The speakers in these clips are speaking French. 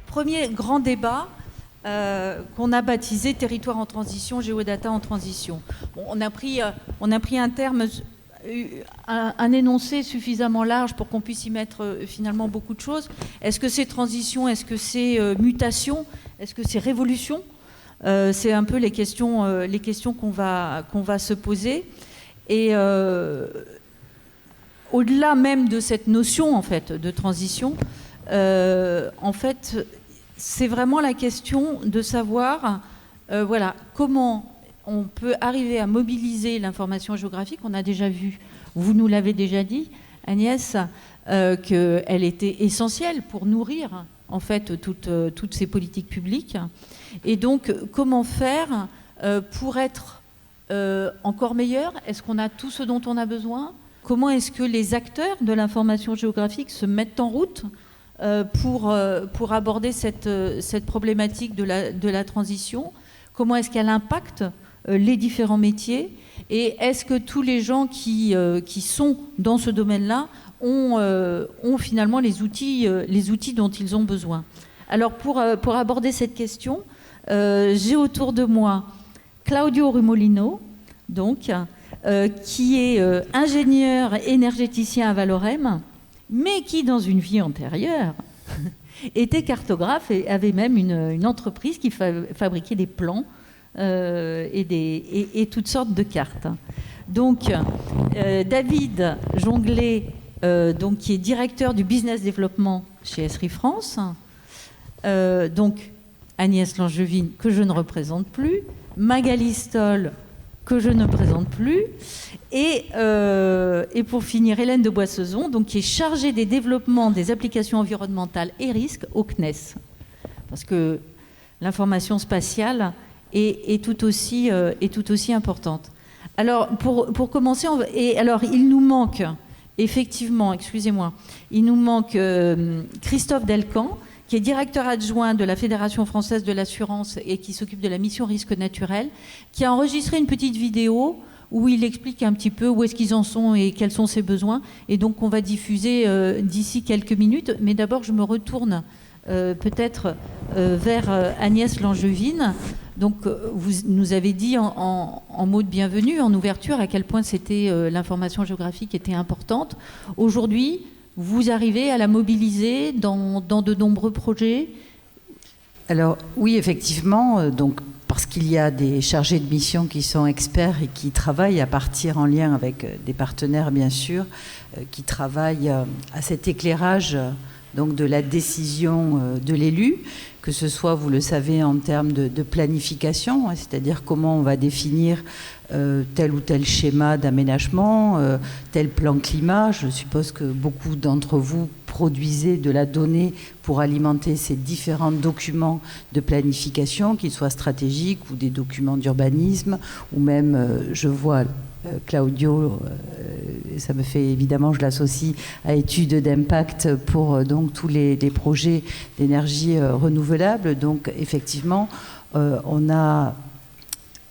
Premier grand débat qu'on a baptisé territoire en transition, géodata en transition. Bon, on a pris un terme, un énoncé suffisamment large pour qu'on puisse y mettre finalement beaucoup de choses. Est-ce que c'est transition? Est-ce que c'est mutation? Est-ce que c'est révolution? C'est un peu les questions qu'on va se poser. Et au-delà même de cette notion en fait de transition, en fait, c'est vraiment la question de savoir voilà, comment on peut arriver à mobiliser l'information géographique. On a déjà vu, vous nous l'avez déjà dit, Agnès, qu'elle était essentielle pour nourrir en fait toutes ces politiques publiques. Et donc, comment faire pour être encore meilleur? Est-ce qu'on a tout ce dont on a besoin? Comment est-ce que les acteurs de l'information géographique se mettent en route pour aborder cette problématique de la transition? Comment est-ce qu'elle impacte les différents métiers? Et est-ce que tous les gens qui sont dans ce domaine-là ont finalement les outils dont ils ont besoin? Alors pour aborder cette question, j'ai autour de moi Claudio Rumolino, donc, qui est ingénieur énergéticien à Valorem, mais qui, dans une vie antérieure, était cartographe et avait même une entreprise qui fabriquait des plans et toutes sortes de cartes. Donc, David Jonglet, donc, qui est directeur du business développement chez Esri France, donc Agnès Langevin, que je ne représente plus, Magali Stoll, que je ne présente plus, et pour finir, Hélène de Boissezon, donc, qui est chargée des développements des applications environnementales et risques au CNES. Parce que l'information spatiale est tout aussi importante. Alors, pour commencer, il nous manque, effectivement, il nous manque Christophe Delcan, qui est directeur adjoint de la Fédération française de l'assurance et qui s'occupe de la mission risque naturel, qui a enregistré une petite vidéo où il explique un petit peu où est-ce qu'ils en sont et quels sont ses besoins. Et donc, on va diffuser d'ici quelques minutes. Mais d'abord, je me retourne peut-être vers Agnès Langevin. Donc, vous nous avez dit en mot de bienvenue, en ouverture, à quel point l'information géographique était importante. Aujourd'hui, vous arrivez à la mobiliser dans de nombreux projets? Alors oui, effectivement, donc, parce qu'il y a des chargés de mission qui sont experts et qui travaillent à partir en lien avec des partenaires, bien sûr, qui travaillent à cet éclirage donc, de la décision de l'élu, que ce soit, vous le savez, en termes de planification, c'est-à-dire comment on va définir tel ou tel schéma d'aménagement, tel plan climat. Je suppose que beaucoup d'entre vous produisez de la donnée pour alimenter ces différents documents de planification, qu'ils soient stratégiques ou des documents d'urbanisme, ou même, je vois Claudio, ça me fait évidemment, je l'associe à études d'impact pour donc tous les projets d'énergie renouvelable. Donc effectivement, on a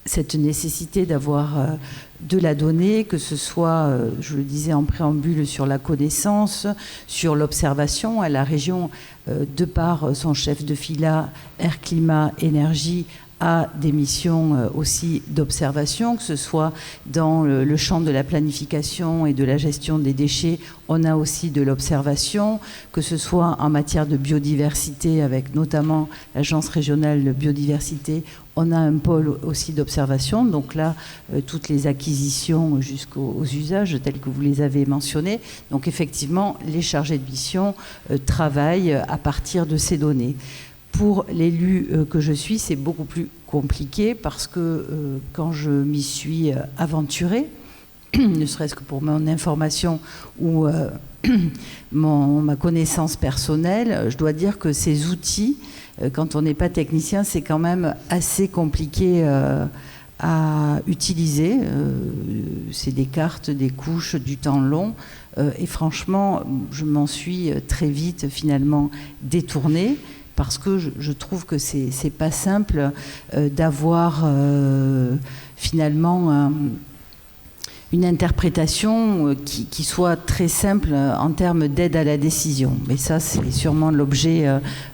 cette nécessité d'avoir de la donnée, que ce soit, je le disais en préambule, sur la connaissance, sur l'observation. À la région, de par son chef de fila, Air, Climat, Énergie, a des missions aussi d'observation, que ce soit dans le champ de la planification et de la gestion des déchets, on a aussi de l'observation, que ce soit en matière de biodiversité, avec notamment l'Agence régionale de biodiversité, on a un pôle aussi d'observation. Donc là, toutes les acquisitions jusqu'aux usages tels que vous les avez mentionnés. Donc effectivement, les chargés de mission travaillent à partir de ces données. Pour l'élu que je suis, c'est beaucoup plus compliqué parce que quand je m'y suis aventurée, ne serait-ce que pour mon information ou ma connaissance personnelle, je dois dire que ces outils, quand on n'est pas technicien, c'est quand même assez compliqué à utiliser. C'est des cartes, des couches, du temps long. Et franchement, je m'en suis très vite finalement détournée parce que je trouve que c'est pas simple d'avoir finalement une interprétation qui soit très simple en termes d'aide à la décision. Mais ça, c'est sûrement l'objet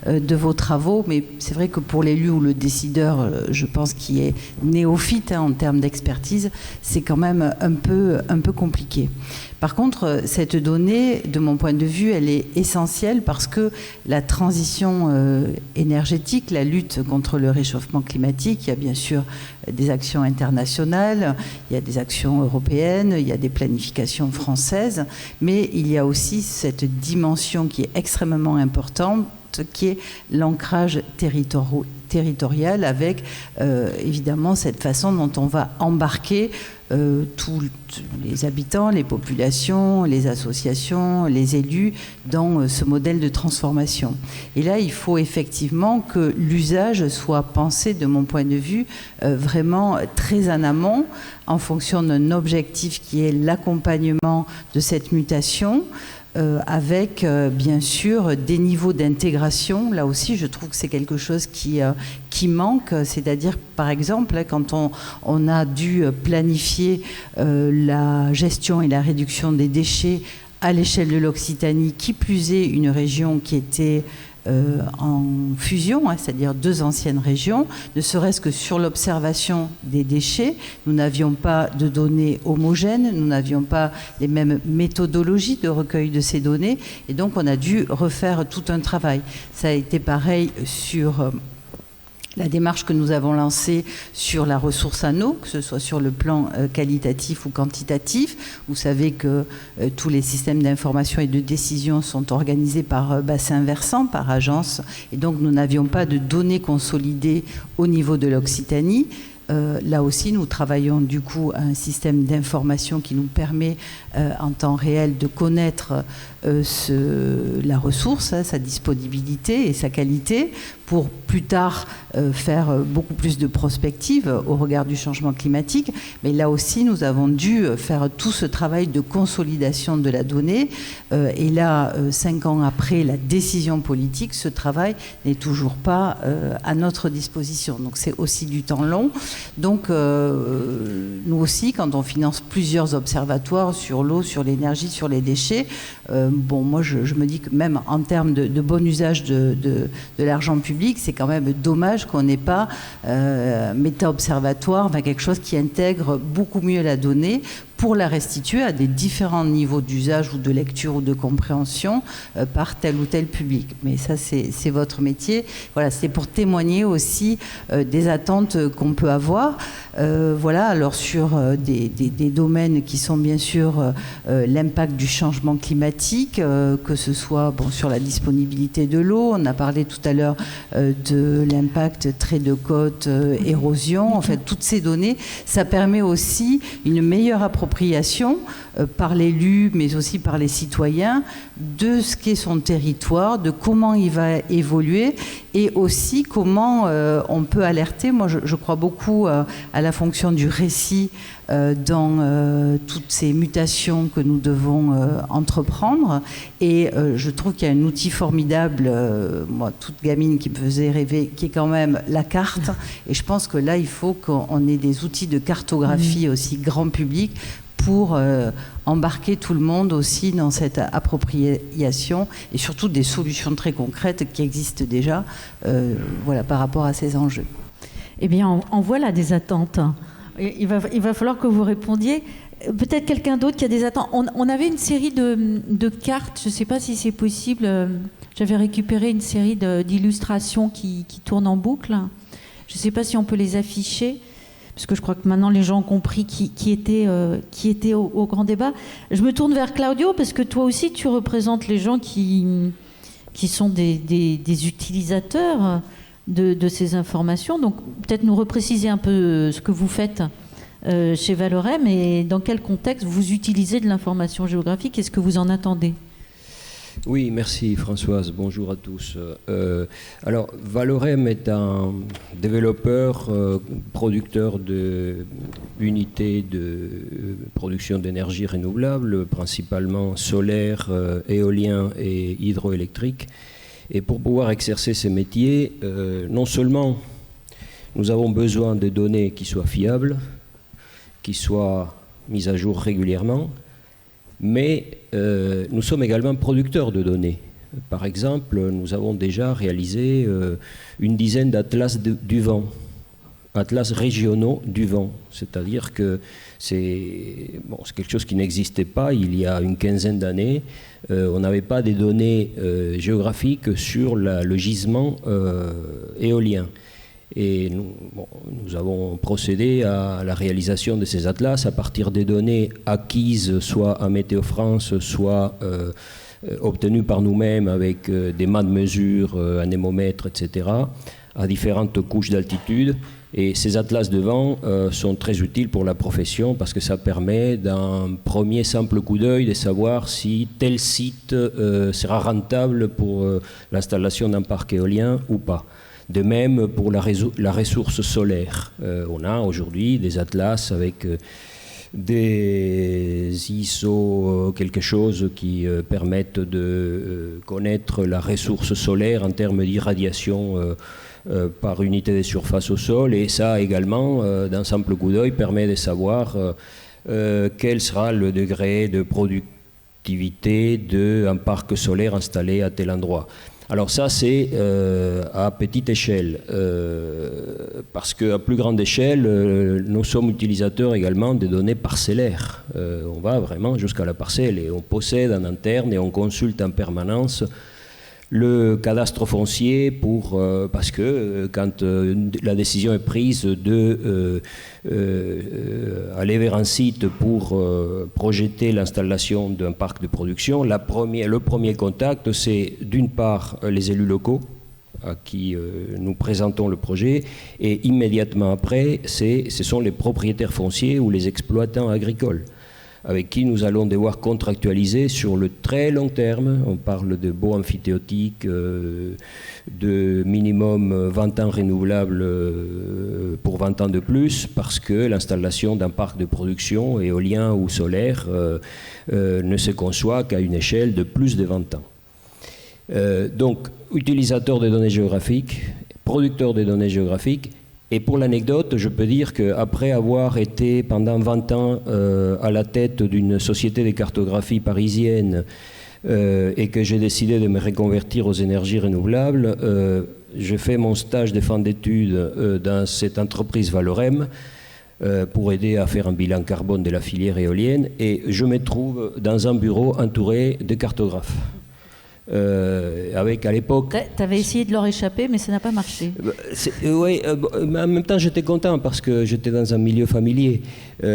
de vos travaux. Mais c'est vrai que pour l'élu ou le décideur, je pense qu'il est néophyte en termes d'expertise, c'est quand même un peu compliqué. Par contre, cette donnée, de mon point de vue, elle est essentielle parce que la transition énergétique, la lutte contre le réchauffement climatique, il y a bien sûr des actions internationales, il y a des actions européennes, il y a des planifications françaises, mais il y a aussi cette dimension qui est extrêmement importante, qui est l'ancrage territorial avec évidemment cette façon dont on va embarquer tous les habitants, les populations, les associations, les élus dans ce modèle de transformation. Et là, il faut effectivement que l'usage soit pensé, de mon point de vue, vraiment très en amont, en fonction d'un objectif qui est l'accompagnement de cette mutation, avec bien sûr des niveaux d'intégration. Là aussi, je trouve que c'est quelque chose qui manque, c'est-à-dire par exemple quand on a dû planifier la gestion et la réduction des déchets à l'échelle de l'Occitanie, qui plus est une région qui était en fusion, c'est-à-dire deux anciennes régions, ne serait-ce que sur l'observation des déchets. Nous n'avions pas de données homogènes, nous n'avions pas les mêmes méthodologies de recueil de ces données, et donc on a dû refaire tout un travail. Ça a été pareil sur la démarche que nous avons lancée sur la ressource en eau, que ce soit sur le plan qualitatif ou quantitatif. Vous savez que tous les systèmes d'information et de décision sont organisés par bassin versant, par agence, et donc nous n'avions pas de données consolidées au niveau de l'Occitanie. Là aussi, nous travaillons du coup à un système d'information qui nous permet en temps réel de connaître la ressource, sa disponibilité et sa qualité, pour plus tard faire beaucoup plus de prospective au regard du changement climatique. Mais là aussi, nous avons dû faire tout ce travail de consolidation de la donnée. Et là, 5 ans après la décision politique, ce travail n'est toujours pas à notre disposition. Donc c'est aussi du temps long. Donc nous aussi, quand on finance plusieurs observatoires sur l'eau, sur l'énergie, sur les déchets, moi je me dis que même en termes de bon usage de l'argent public, c'est quand même dommage qu'on n'ait pas méta-observatoire, quelque chose qui intègre beaucoup mieux la donnée pour la restituer à des différents niveaux d'usage ou de lecture ou de compréhension par tel ou tel public. Mais ça, c'est votre métier. Voilà, c'est pour témoigner aussi des attentes qu'on peut avoir. Alors sur des domaines qui sont bien sûr l'impact du changement climatique, que ce soit sur la disponibilité de l'eau, on a parlé tout à l'heure de l'impact trait de côte, érosion, en fait toutes ces données, ça permet aussi une meilleure appropriation par l'élu, mais aussi par les citoyens, de ce qu'est son territoire, de comment il va évoluer et aussi comment on peut alerter. Moi, je crois beaucoup à la fonction du récit dans toutes ces mutations que nous devons entreprendre. Et je trouve qu'il y a un outil formidable, moi, toute gamine qui me faisait rêver, qui est quand même la carte. Et je pense que là, il faut qu'on ait des outils de cartographie aussi grand public pour embarquer tout le monde aussi dans cette appropriation et surtout des solutions très concrètes qui existent déjà par rapport à ces enjeux. Eh bien, on voit là des attentes. Il va falloir que vous répondiez. Peut-être quelqu'un d'autre qui a des attentes. On avait une série de cartes, je ne sais pas si c'est possible. J'avais récupéré une série d'illustrations qui tournent en boucle. Je ne sais pas si on peut les afficher, parce que je crois que maintenant les gens ont compris qui était au grand débat. Je me tourne vers Claudio, parce que toi aussi tu représentes les gens qui sont des utilisateurs de ces informations. Donc peut-être nous repréciser un peu ce que vous faites chez Valorem et dans quel contexte vous utilisez de l'information géographique et ce que vous en attendez. Oui, merci Françoise, bonjour à tous. Alors, Valorem est un développeur, producteur d'unités de production d'énergie renouvelable, principalement solaire, éolien et hydroélectrique. Et pour pouvoir exercer ces métiers, non seulement nous avons besoin de données qui soient fiables, qui soient mises à jour régulièrement, mais nous sommes également producteurs de données. Par exemple, nous avons déjà réalisé une dizaine d'atlas du vent, atlas régionaux du vent. C'est-à-dire que c'est quelque chose qui n'existait pas il y a une quinzaine d'années. On n'avait pas des données géographiques sur le gisement éolien. Et nous avons procédé à la réalisation de ces atlas à partir des données acquises soit à Météo France, soit obtenues par nous-mêmes avec des mâts de mesure, anémomètres, etc., à différentes couches d'altitude. Et ces atlas de vent sont très utiles pour la profession parce que ça permet d'un premier simple coup d'œil de savoir si tel site sera rentable pour l'installation d'un parc éolien ou pas. De même pour la ressource solaire. On a aujourd'hui des atlas avec des ISO quelque chose qui permettent de connaître la ressource solaire en termes d'irradiation par unité de surface au sol. Et ça également, d'un simple coup d'œil, permet de savoir quel sera le degré de productivité d'un parc solaire installé à tel endroit. Alors ça, c'est à petite échelle, parce qu'à plus grande échelle, nous sommes utilisateurs également des données parcellaires. On va vraiment jusqu'à la parcelle et on possède en interne et on consulte en permanence le cadastre foncier parce que quand la décision est prise aller vers un site pour projeter l'installation d'un parc de production, le premier contact, c'est d'une part les élus locaux à qui nous présentons le projet, et immédiatement après, ce sont les propriétaires fonciers ou les exploitants agricoles, avec qui nous allons devoir contractualiser sur le très long terme. On parle de baux amphithéotiques, de minimum 20 ans renouvelables pour 20 ans de plus, parce que l'installation d'un parc de production éolien ou solaire ne se conçoit qu'à une échelle de plus de 20 ans. Donc, utilisateur des données géographiques, producteur des données géographiques. Et pour l'anecdote, je peux dire qu'après avoir été pendant 20 ans à la tête d'une société de cartographie parisienne et que j'ai décidé de me reconvertir aux énergies renouvelables, j'ai fait mon stage de fin d'études dans cette entreprise Valorem pour aider à faire un bilan carbone de la filière éolienne, et je me trouve dans un bureau entouré de cartographes. Avec à l'époque... Tu avais essayé de leur échapper, mais ça n'a pas marché. Oui, mais en même temps j'étais content parce que j'étais dans un milieu familier. Tout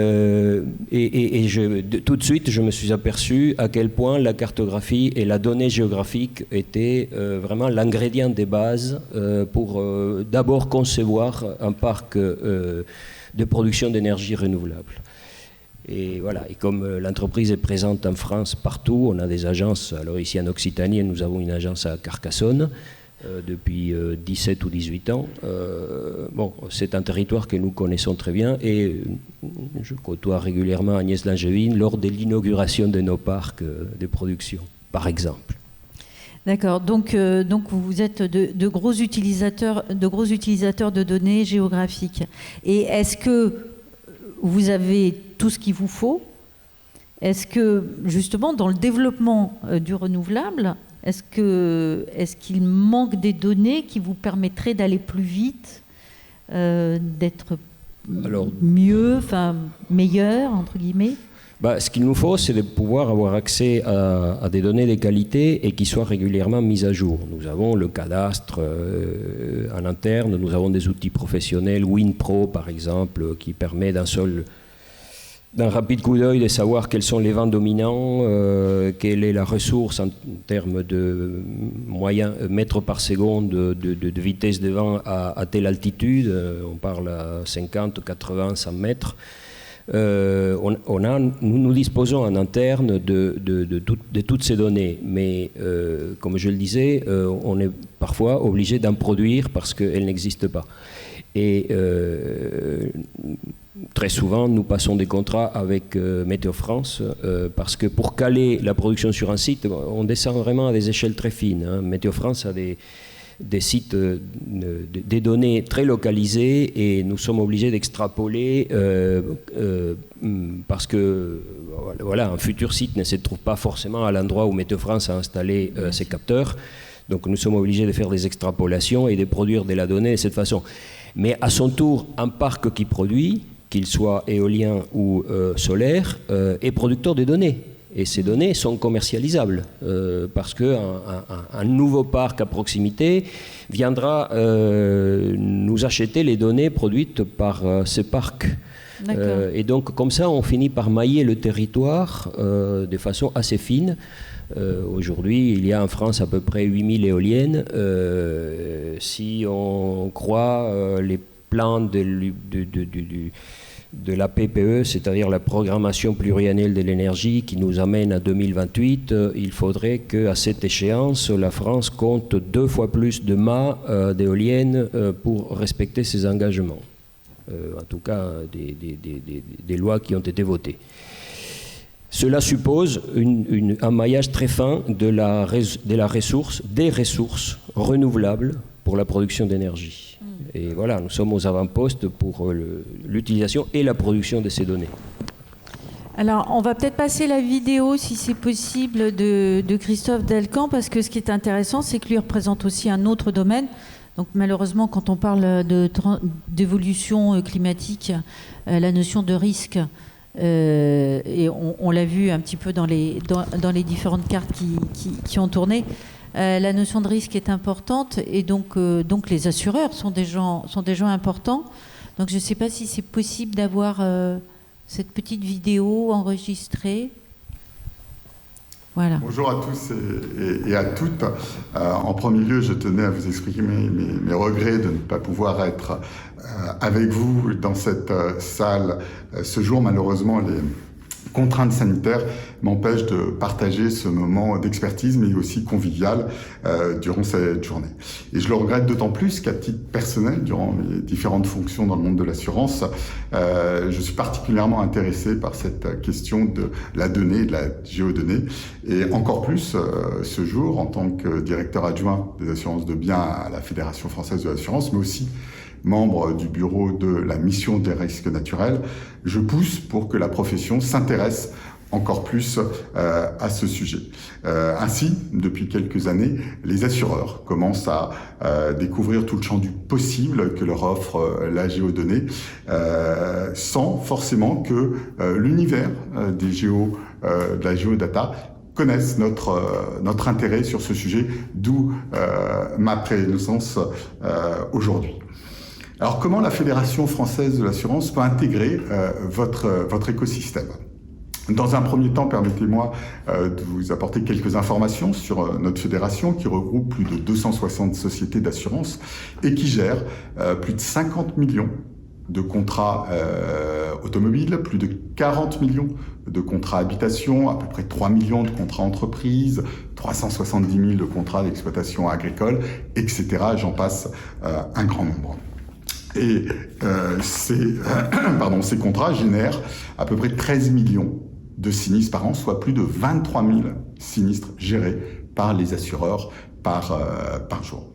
de suite, je me suis aperçu à quel point la cartographie et la donnée géographique étaient vraiment l'ingrédient des bases pour d'abord concevoir un parc de production d'énergie renouvelable. Et voilà, et comme l'entreprise est présente en France partout, on a des agences. Alors ici en Occitanie, nous avons une agence à Carcassonne depuis 17 ou 18 ans. C'est un territoire que nous connaissons très bien, et je côtoie régulièrement Agnès Langevin lors de l'inauguration de nos parcs de production, par exemple. D'accord, donc vous êtes de gros utilisateurs de données géographiques. Et est-ce que vous avez tout ce qu'il vous faut? Est-ce que, justement, dans le développement du renouvelable, est-ce qu'il manque des données qui vous permettraient d'aller plus vite, d'être mieux, enfin meilleur, entre guillemets? Ce qu'il nous faut, c'est de pouvoir avoir accès à des données de qualité et qui soient régulièrement mises à jour. Nous avons le cadastre en interne, nous avons des outils professionnels, WinPro par exemple, qui permet d'un rapide coup d'œil de savoir quels sont les vents dominants, quelle est la ressource en termes de mètres par seconde de vitesse de vent à telle altitude. On parle à 50, 80, 100 mètres. Nous disposons en interne de toutes ces données, mais comme je le disais, on est parfois obligé d'en produire parce qu'elles n'existent pas. Et très souvent, nous passons des contrats avec Météo France parce que pour caler la production sur un site, on descend vraiment à des échelles très fines. Hein. Météo France a des sites, des données très localisées et nous sommes obligés d'extrapoler parce que voilà, un futur site ne se trouve pas forcément à l'endroit où Météo France a installé ses capteurs. Donc nous sommes obligés de faire des extrapolations et de produire de la donnée de cette façon. Mais à son tour, un parc qui produit, qu'il soit éolien ou solaire, est producteur de données. Et ces données sont commercialisables parce qu'un nouveau parc à proximité viendra nous acheter les données produites par ce parc. Et donc, comme ça, on finit par mailler le territoire de façon assez fine. Aujourd'hui, il y a en France à peu près 8000 éoliennes. Si on croit les plans de la PPE, c'est-à-dire la programmation pluriannuelle de l'énergie qui nous amène à 2028, il faudrait qu'à cette échéance, la France compte 2 fois plus de mâts d'éoliennes pour respecter ses engagements. En tout cas, des lois qui ont été votées. Cela suppose un maillage très fin des ressources renouvelables pour la production d'énergie. Et voilà, nous sommes aux avant-postes pour l'utilisation et la production de ces données. Alors, on va peut-être passer la vidéo, si c'est possible, de Christophe Delcamp, parce que ce qui est intéressant, c'est que lui représente aussi un autre domaine. Donc, malheureusement, quand on parle d'évolution climatique, la notion de risque, et on l'a vu un petit peu dans les différentes cartes qui ont tourné, la notion de risque est importante et donc les assureurs sont des gens importants. Donc je ne sais pas si c'est possible d'avoir cette petite vidéo enregistrée. Voilà. Bonjour à tous et à toutes. En premier lieu, je tenais à vous exprimer mes regrets de ne pas pouvoir être avec vous dans cette salle ce jour. Malheureusement, les contraintes sanitaires m'empêchent de partager ce moment d'expertise, mais aussi convivial durant cette journée. Et je le regrette d'autant plus qu'à titre personnel, durant mes différentes fonctions dans le monde de l'assurance, je suis particulièrement intéressé par cette question de la donnée, de la géodonnée, et encore plus ce jour en tant que directeur adjoint des assurances de biens à la Fédération française de l'assurance, mais aussi membre du bureau de la mission des risques naturels, je pousse pour que la profession s'intéresse encore plus à ce sujet. Ainsi, depuis quelques années, les assureurs commencent à découvrir tout le champ du possible que leur offre la géodonnée, sans forcément que l'univers de la géodata connaissent notre intérêt sur ce sujet, d'où ma présence aujourd'hui. Alors, comment la Fédération française de l'assurance peut intégrer votre écosystème ? Dans un premier temps, permettez-moi de vous apporter quelques informations sur notre fédération qui regroupe plus de 260 sociétés d'assurance et qui gère plus de 50 millions de contrats automobiles, plus de 40 millions de contrats habitation, à peu près 3 millions de contrats entreprises, 370 000 de contrats d'exploitation agricole, etc. J'en passe un grand nombre. Et ces contrats génèrent à peu près 13 millions de sinistres par an, soit plus de 23 000 sinistres gérés par les assureurs par jour.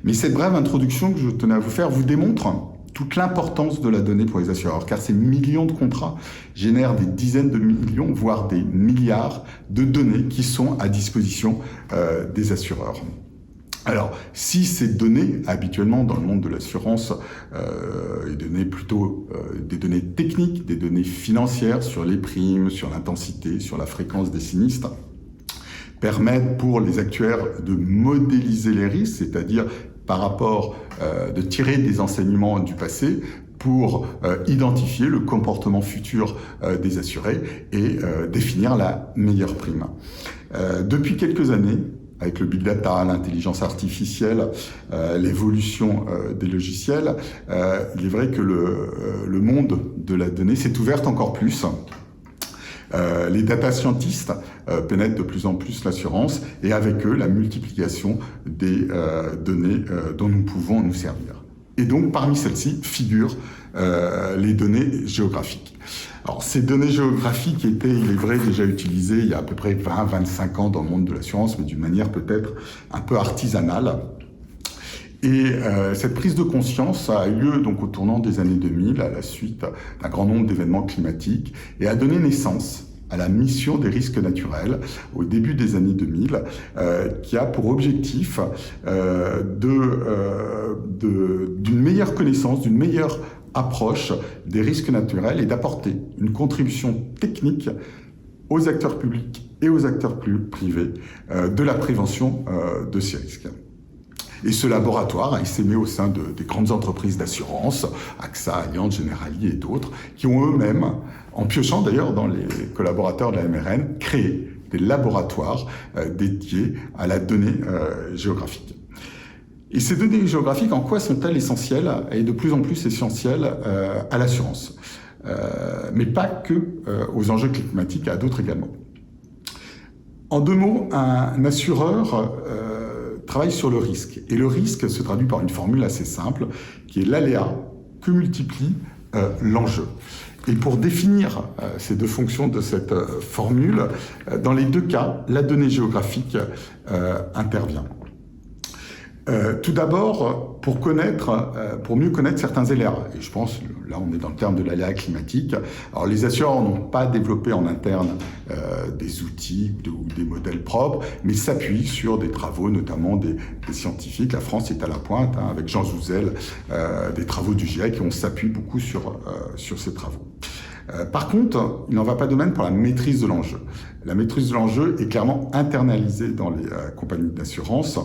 Mais cette brève introduction que je tenais à vous faire vous démontre toute l'importance de la donnée pour les assureurs, car ces millions de contrats génèrent des dizaines de millions, voire des milliards de données qui sont à disposition des assureurs. Alors, si ces données, habituellement dans le monde de l'assurance, des données techniques, des données financières sur les primes, sur l'intensité, sur la fréquence des sinistres, permettent pour les actuaires de modéliser les risques, c'est-à-dire par rapport de tirer des enseignements du passé pour identifier le comportement futur des assurés et définir la meilleure prime. Depuis quelques années, avec le big data, l'intelligence artificielle, l'évolution des logiciels, il est vrai que le monde de la donnée s'est ouvert encore plus. Les data scientists pénètrent de plus en plus l'assurance et avec eux la multiplication des données dont nous pouvons nous servir. Et donc parmi celles-ci figurent les données géographiques. Alors ces données géographiques étaient, il est vrai, déjà utilisées il y a à peu près 20-25 ans dans le monde de l'assurance, mais d'une manière peut-être un peu artisanale. Et cette prise de conscience a eu lieu donc au tournant des années 2000, à la suite d'un grand nombre d'événements climatiques, et a donné naissance à la mission des risques naturels au début des années 2000, qui a pour objectif d'une meilleure connaissance, d'une meilleure approche des risques naturels et d'apporter une contribution technique aux acteurs publics et aux acteurs privés de la prévention de ces risques. Et ce laboratoire a essaimé au sein des grandes entreprises d'assurance, AXA, Allianz, Generali et d'autres, qui ont eux-mêmes, en piochant d'ailleurs dans les collaborateurs de la MRN, créé des laboratoires dédiés à la donnée géographique. Et ces données géographiques, en quoi sont-elles essentielles et de plus en plus essentielles à l'assurance, mais pas que aux enjeux climatiques, à d'autres également. En deux mots, un assureur travaille sur le risque. Et le risque se traduit par une formule assez simple, qui est l'aléa que multiplie l'enjeu. Et pour définir ces deux fonctions de cette formule, dans les deux cas, la donnée géographique intervient. Tout d'abord, pour mieux connaître certains aléas, et je pense, là on est dans le terme de l'aléa climatique, alors les assureurs n'ont pas développé en interne des outils ou des modèles propres, mais s'appuient sur des travaux, notamment des scientifiques. La France est à la pointe, avec Jean Jouzel, des travaux du GIEC, et on s'appuie beaucoup sur ces travaux. Par contre, il n'en va pas de même pour la maîtrise de l'enjeu. La maîtrise de l'enjeu est clairement internalisée dans les compagnies d'assurance.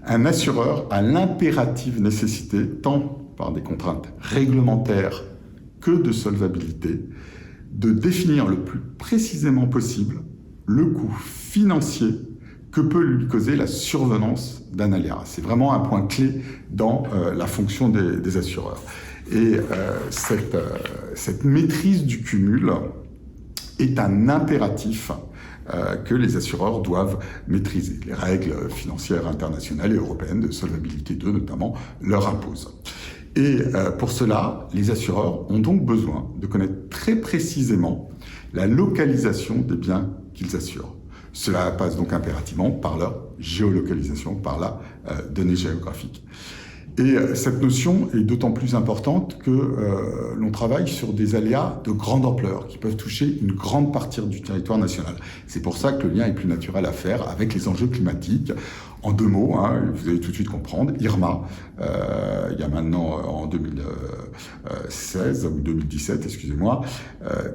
Un assureur a l'impérative nécessité, tant par des contraintes réglementaires que de solvabilité, de définir le plus précisément possible le coût financier que peut lui causer la survenance d'un aléa. C'est vraiment un point clé dans la fonction des assureurs. Et cette maîtrise du cumul est un impératif que les assureurs doivent maîtriser. Les règles financières internationales et européennes de solvabilité 2 notamment leur imposent. Et pour cela, les assureurs ont donc besoin de connaître très précisément la localisation des biens qu'ils assurent. Cela passe donc impérativement par leur géolocalisation, par la donnée géographique. Et cette notion est d'autant plus importante que l'on travaille sur des aléas de grande ampleur qui peuvent toucher une grande partie du territoire national. C'est pour ça que le lien est plus naturel à faire avec les enjeux climatiques. En deux mots, vous allez tout de suite comprendre, Irma, il y a maintenant en 2016 ou 2017, excusez-moi,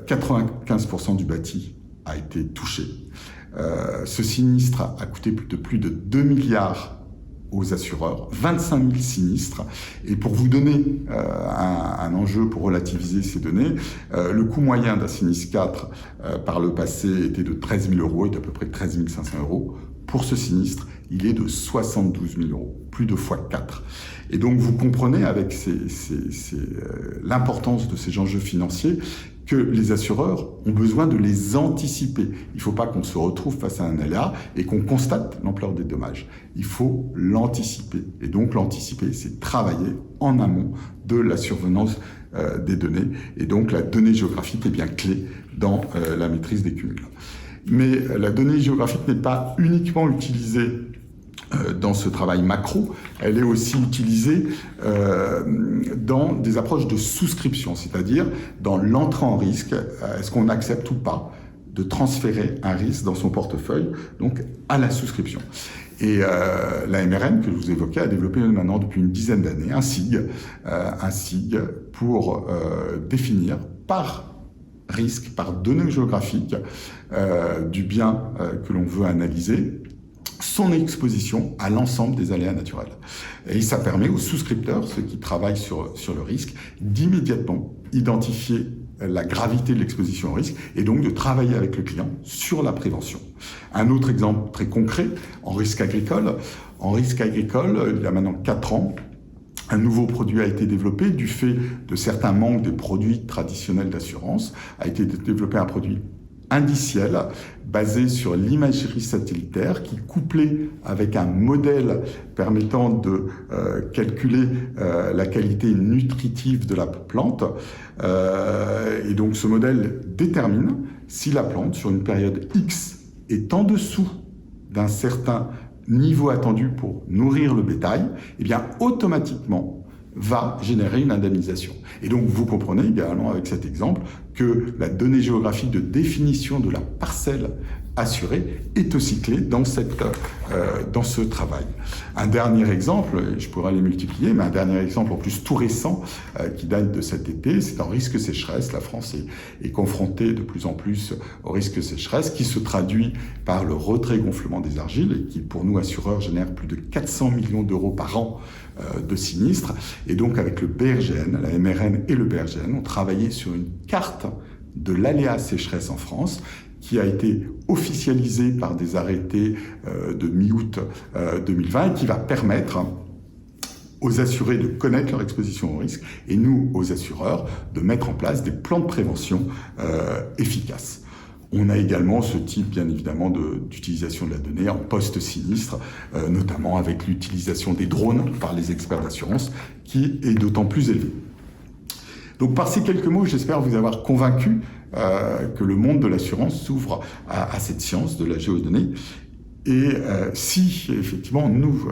95% du bâti a été touché. Ce sinistre a coûté plus de 2 milliards aux assureurs, 25 000 sinistres. Et pour vous donner un enjeu pour relativiser ces données, le coût moyen d'un sinistre 4 par le passé était de 13 000 euros, est à peu près 13 500 euros. Pour ce sinistre, il est de 72 000 euros, plus de x4. Et donc vous comprenez avec l'importance de ces enjeux financiers que les assureurs ont besoin de les anticiper. Il ne faut pas qu'on se retrouve face à un aléa et qu'on constate l'ampleur des dommages. Il faut l'anticiper. Et donc l'anticiper, c'est travailler en amont de la survenance des données. Et donc la donnée géographique est bien clé dans la maîtrise des cumuls. Mais la donnée géographique n'est pas uniquement utilisée dans ce travail macro, elle est aussi utilisée dans des approches de souscription, c'est-à-dire dans l'entrée en risque, est-ce qu'on accepte ou pas de transférer un risque dans son portefeuille, donc à la souscription. Et la MRN, que je vous évoquais, a développé maintenant depuis une dizaine d'années un SIG pour définir par risque, par données géographiques du bien que l'on veut analyser, son exposition à l'ensemble des aléas naturels. Et ça permet aux souscripteurs, ceux qui travaillent sur le risque, d'immédiatement identifier la gravité de l'exposition au risque et donc de travailler avec le client sur la prévention. Un autre exemple très concret, en risque agricole. En risque agricole, il y a maintenant 4 ans, un nouveau produit a été développé du fait de certains manques des produits traditionnels d'assurance. A été développé un produit indiciel basé sur l'imagerie satellitaire qui, couplé avec un modèle permettant de calculer la qualité nutritive de la plante. Et donc ce modèle détermine si la plante, sur une période X, est en dessous d'un certain niveau attendu pour nourrir le bétail, eh bien automatiquement va générer une indemnisation. Et donc vous comprenez également avec cet exemple que la donnée géographique de définition de la parcelle assurée est aussi clé dans ce travail. Un dernier exemple, je pourrais les multiplier, mais un dernier exemple en plus tout récent qui date de cet été, c'est un risque sécheresse. La France est confrontée de plus en plus au risque sécheresse qui se traduit par le retrait-gonflement des argiles et qui pour nous assureurs génère plus de 400 millions d'euros par an de sinistres. Et donc avec le BRGN, la MRN et le BRGN ont travaillé sur une carte de l'aléa sécheresse en France qui a été officialisée par des arrêtés de mi-août 2020 et qui va permettre aux assurés de connaître leur exposition au risque et nous, aux assureurs, de mettre en place des plans de prévention efficaces. On a également ce type, bien évidemment, d'utilisation de la donnée en post-sinistre, notamment avec l'utilisation des drones par les experts d'assurance, qui est d'autant plus élevée. Donc par ces quelques mots, j'espère vous avoir convaincu que le monde de l'assurance s'ouvre à cette science de la géodonnée. Et si, effectivement, nous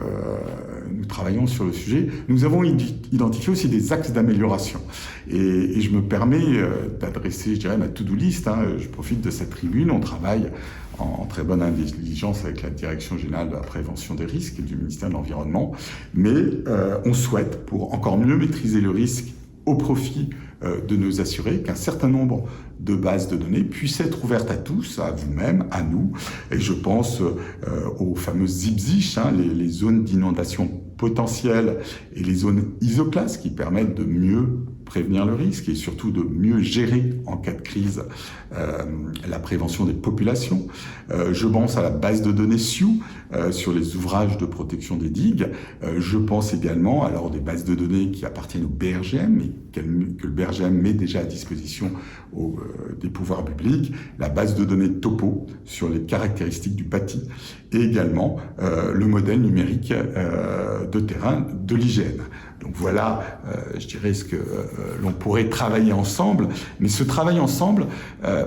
travaillons sur le sujet, nous avons identifié aussi des axes d'amélioration. Et je me permets d'adresser, je dirais, ma to-do list. Je profite de cette tribune. On travaille en très bonne intelligence avec la Direction générale de la prévention des risques et du ministère de l'Environnement. Mais on souhaite, pour encore mieux maîtriser le risque au profit de nos assurés, qu'un certain nombre de bases de données puissent être ouvertes à tous, à vous-même, à nous. Et je pense aux fameuses ZIP-ZICH, les zones d'inondation potentielles et les zones isoclasses qui permettent de mieux prévenir le risque et surtout de mieux gérer en cas de crise la prévention des populations. Je pense à la base de données SIOU sur les ouvrages de protection des digues. Je pense également à des bases de données qui appartiennent au BRGM et que le BRGM met déjà à disposition des pouvoirs publics, la base de données Topo sur les caractéristiques du bâti et également le modèle numérique de terrain de l'IGN. Donc voilà, je dirais ce que l'on pourrait travailler ensemble, mais ce travail ensemble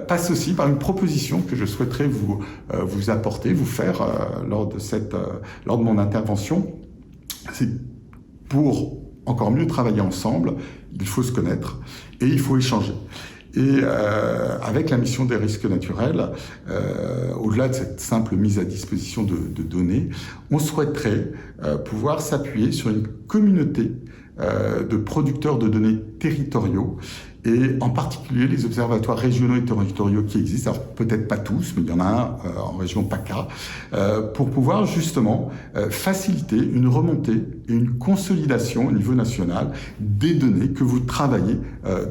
passe aussi par une proposition que je souhaiterais vous apporter, vous faire lors de mon intervention. C'est pour encore mieux travailler ensemble, il faut se connaître et il faut échanger. Et avec la mission des risques naturels, au-delà de cette simple mise à disposition de données, on souhaiterait pouvoir s'appuyer sur une communauté de producteurs de données territoriaux et en particulier les observatoires régionaux et territoriaux qui existent, alors peut-être pas tous, mais il y en a un en région PACA, pour pouvoir justement faciliter une remontée et une consolidation au niveau national des données que vous travaillez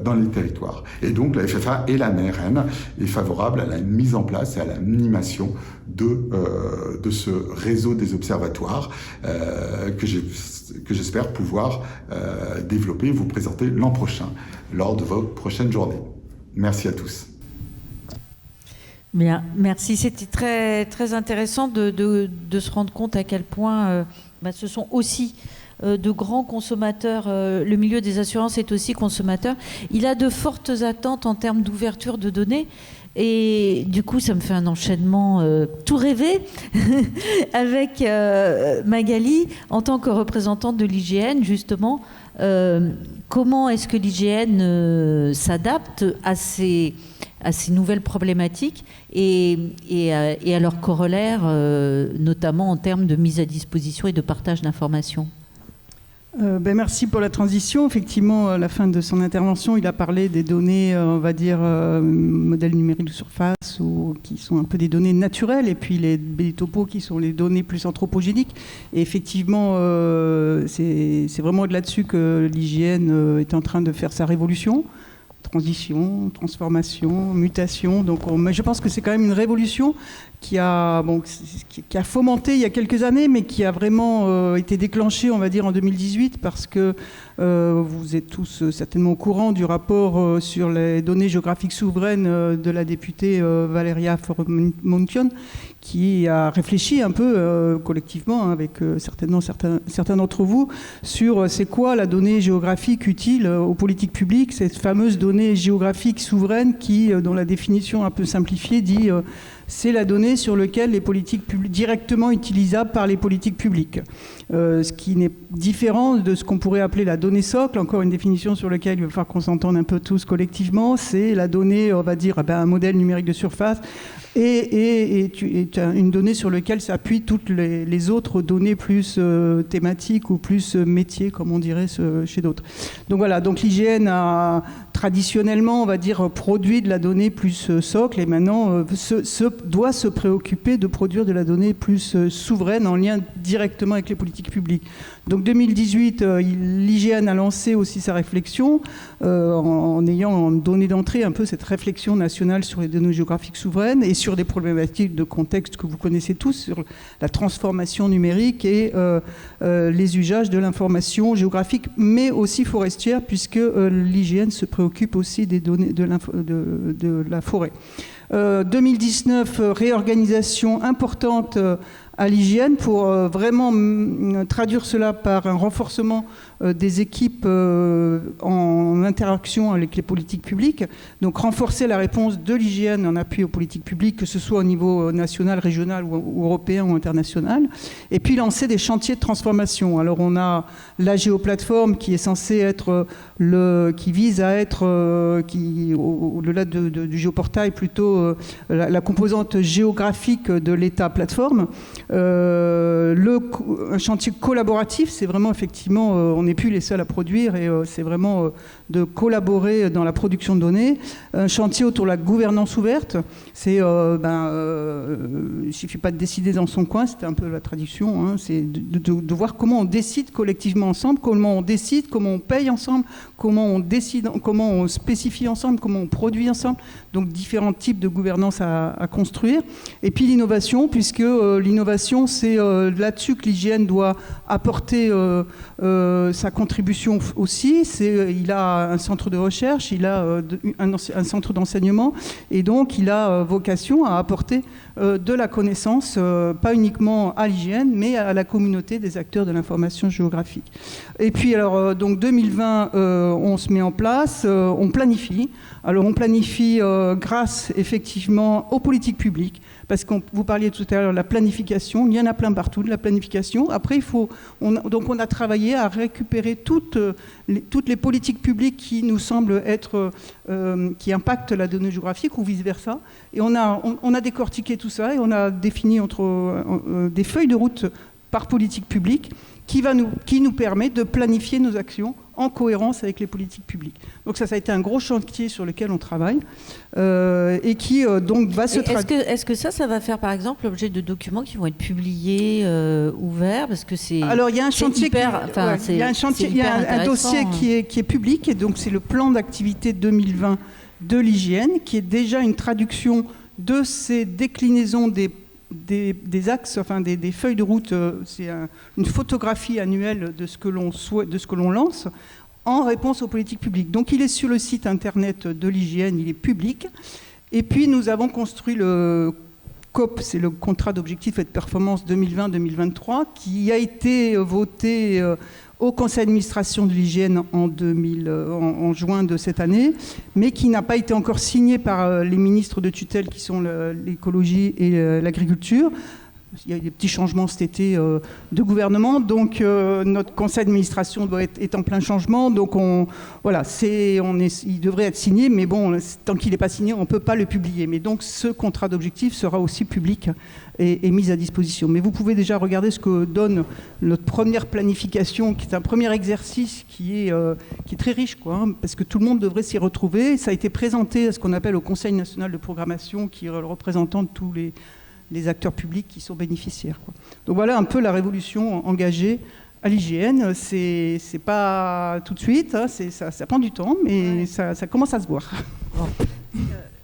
dans les territoires. Et donc la FFA et la MRN est favorable à la mise en place et à l'animation de ce réseau des observatoires que j'espère pouvoir développer et vous présenter l'an prochain lors de votre prochaine journée. Merci à tous. Bien, merci. C'était très, très intéressant de se rendre compte à quel point ce sont aussi de grands consommateurs. Le milieu des assurances est aussi consommateur. Il a de fortes attentes en termes d'ouverture de données. Et du coup, ça me fait un enchaînement tout rêvé avec Magali, en tant que représentante de l'IGN, justement. Comment est-ce que l'IGN s'adapte à ces nouvelles problématiques et à leurs corollaires, notamment en termes de mise à disposition et de partage d'informations? Merci pour la transition. Effectivement, à la fin de son intervention, il a parlé des données, on va dire, modèles numériques de surface, qui sont un peu des données naturelles, et puis les topos qui sont les données plus anthropogéniques. Et effectivement, c'est vraiment là-dessus que l'IGN est en train de faire sa révolution, transition, transformation, mutation. Donc mais je pense que c'est quand même une révolution qui a fomenté il y a quelques années, mais qui a vraiment été déclenchée, on va dire, en 2018, parce que vous êtes tous certainement au courant du rapport sur les données géographiques souveraines de la députée Valeria Faure-Munchion, qui a réfléchi un peu collectivement, avec certainement certains d'entre vous, sur c'est quoi la donnée géographique utile aux politiques publiques, cette fameuse donnée géographique souveraine qui, dont la définition un peu simplifiée, dit c'est la donnée sur laquelle les politiques publiques, directement utilisables par les politiques publiques. Ce qui n'est différent de ce qu'on pourrait appeler la donnée socle, encore une définition sur laquelle il va falloir qu'on s'entende un peu tous collectivement, c'est la donnée, on va dire, un modèle numérique de surface, et une donnée sur laquelle s'appuient toutes les autres données plus thématiques ou plus métiers, comme on dirait chez d'autres. Donc voilà, donc l'IGN a traditionnellement, on va dire, produit de la donnée plus socle, et maintenant doit se préoccuper de produire de la donnée plus souveraine en lien directement avec les politiques publiques. Donc 2018, l'IGN a lancé aussi sa réflexion en ayant en donnée d'entrée un peu cette réflexion nationale sur les données géographiques souveraines et sur des problématiques de contexte que vous connaissez tous, sur la transformation numérique et les usages de l'information géographique, mais aussi forestière, puisque l'IGN se préoccupe aussi des données de la forêt. 2019, réorganisation importante à l'IGN pour vraiment traduire cela par un renforcement des équipes en interaction avec les politiques publiques. Donc renforcer la réponse de l'IGN en appui aux politiques publiques, que ce soit au niveau national, régional ou européen ou international. Et puis lancer des chantiers de transformation. Alors on a la géoplateforme qui est censée être qui vise à être, au-delà du géoportail, plutôt la composante géographique de l'État plateforme. Un chantier collaboratif, c'est vraiment effectivement, on n'est plus les seuls à produire et c'est vraiment de collaborer dans la production de données. Un chantier autour de la gouvernance ouverte, c'est, il ne suffit pas de décider dans son coin, c'était un peu la tradition, hein, c'est de voir comment on décide collectivement ensemble, comment on décide, comment on paye ensemble, comment on décide, comment on spécifie ensemble, comment on produit ensemble. Donc différents types de gouvernance à construire. Et puis l'innovation, puisque l'innovation, c'est là-dessus que l'IGN doit apporter sa contribution aussi. Il a un centre de recherche, il a un centre d'enseignement, et donc il a vocation à apporter de la connaissance, pas uniquement à l'IGN, mais à la communauté des acteurs de l'information géographique. Et puis alors, donc 2020, on se met en place, on planifie. Alors on planifie grâce effectivement aux politiques publiques, parce que vous parliez tout à l'heure de la planification, il y en a plein partout de la planification. Après, on a travaillé à récupérer toutes les politiques publiques qui nous semblent être, qui impactent la donnée géographique ou vice-versa. Et on a décortiqué tout ça et on a défini des feuilles de route par politique publique qui nous permet de planifier nos actions en cohérence avec les politiques publiques. Donc ça a été un gros chantier sur lequel on travaille et qui donc va se traduire. Est-ce que ça va faire par exemple l'objet de documents qui vont être publiés ouverts, parce que c'est. Alors il y a un chantier, il y a un dossier qui est public, et donc c'est le plan d'activité 2020 de l'IGN, qui est déjà une traduction de ces déclinaisons des axes, enfin des feuilles de route. C'est une photographie annuelle de ce que l'on lance en réponse aux politiques publiques. Donc il est sur le site internet de l'IGN, il est public. Et puis nous avons construit le COP, c'est le contrat d'objectifs et de performance 2020-2023, qui a été voté au conseil d'administration de l'IGN en juin de cette année, mais qui n'a pas été encore signé par les ministres de tutelle qui sont l'écologie et l'agriculture. Il y a eu des petits changements cet été de gouvernement, donc notre conseil d'administration est en plein changement, donc il devrait être signé, mais bon, tant qu'il n'est pas signé, on ne peut pas le publier. Mais donc ce contrat d'objectif sera aussi public et mis à disposition. Mais vous pouvez déjà regarder ce que donne notre première planification, qui est un premier exercice qui est très riche, parce que tout le monde devrait s'y retrouver. Ça a été présenté à ce qu'on appelle au Conseil national de programmation, qui est le représentant de tous les acteurs publics qui sont bénéficiaires. Donc voilà un peu la révolution engagée à l'IGN, c'est pas tout de suite, hein, ça prend du temps, mais ça commence à se voir. Bon.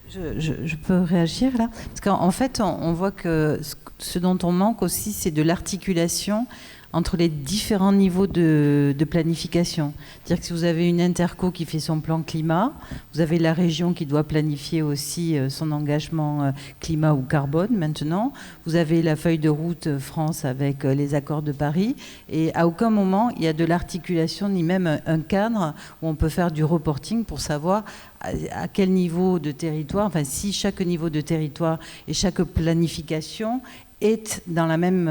Je peux réagir là? Parce qu'en fait, on voit que ce dont on manque aussi, c'est de l'articulation entre les différents niveaux de planification. C'est-à-dire que si vous avez une interco qui fait son plan climat, vous avez la région qui doit planifier aussi son engagement climat ou carbone maintenant, vous avez la feuille de route France avec les accords de Paris, et à aucun moment il y a de l'articulation ni même un cadre où on peut faire du reporting pour savoir à quel niveau de territoire, enfin si chaque niveau de territoire et chaque planification est dans la même,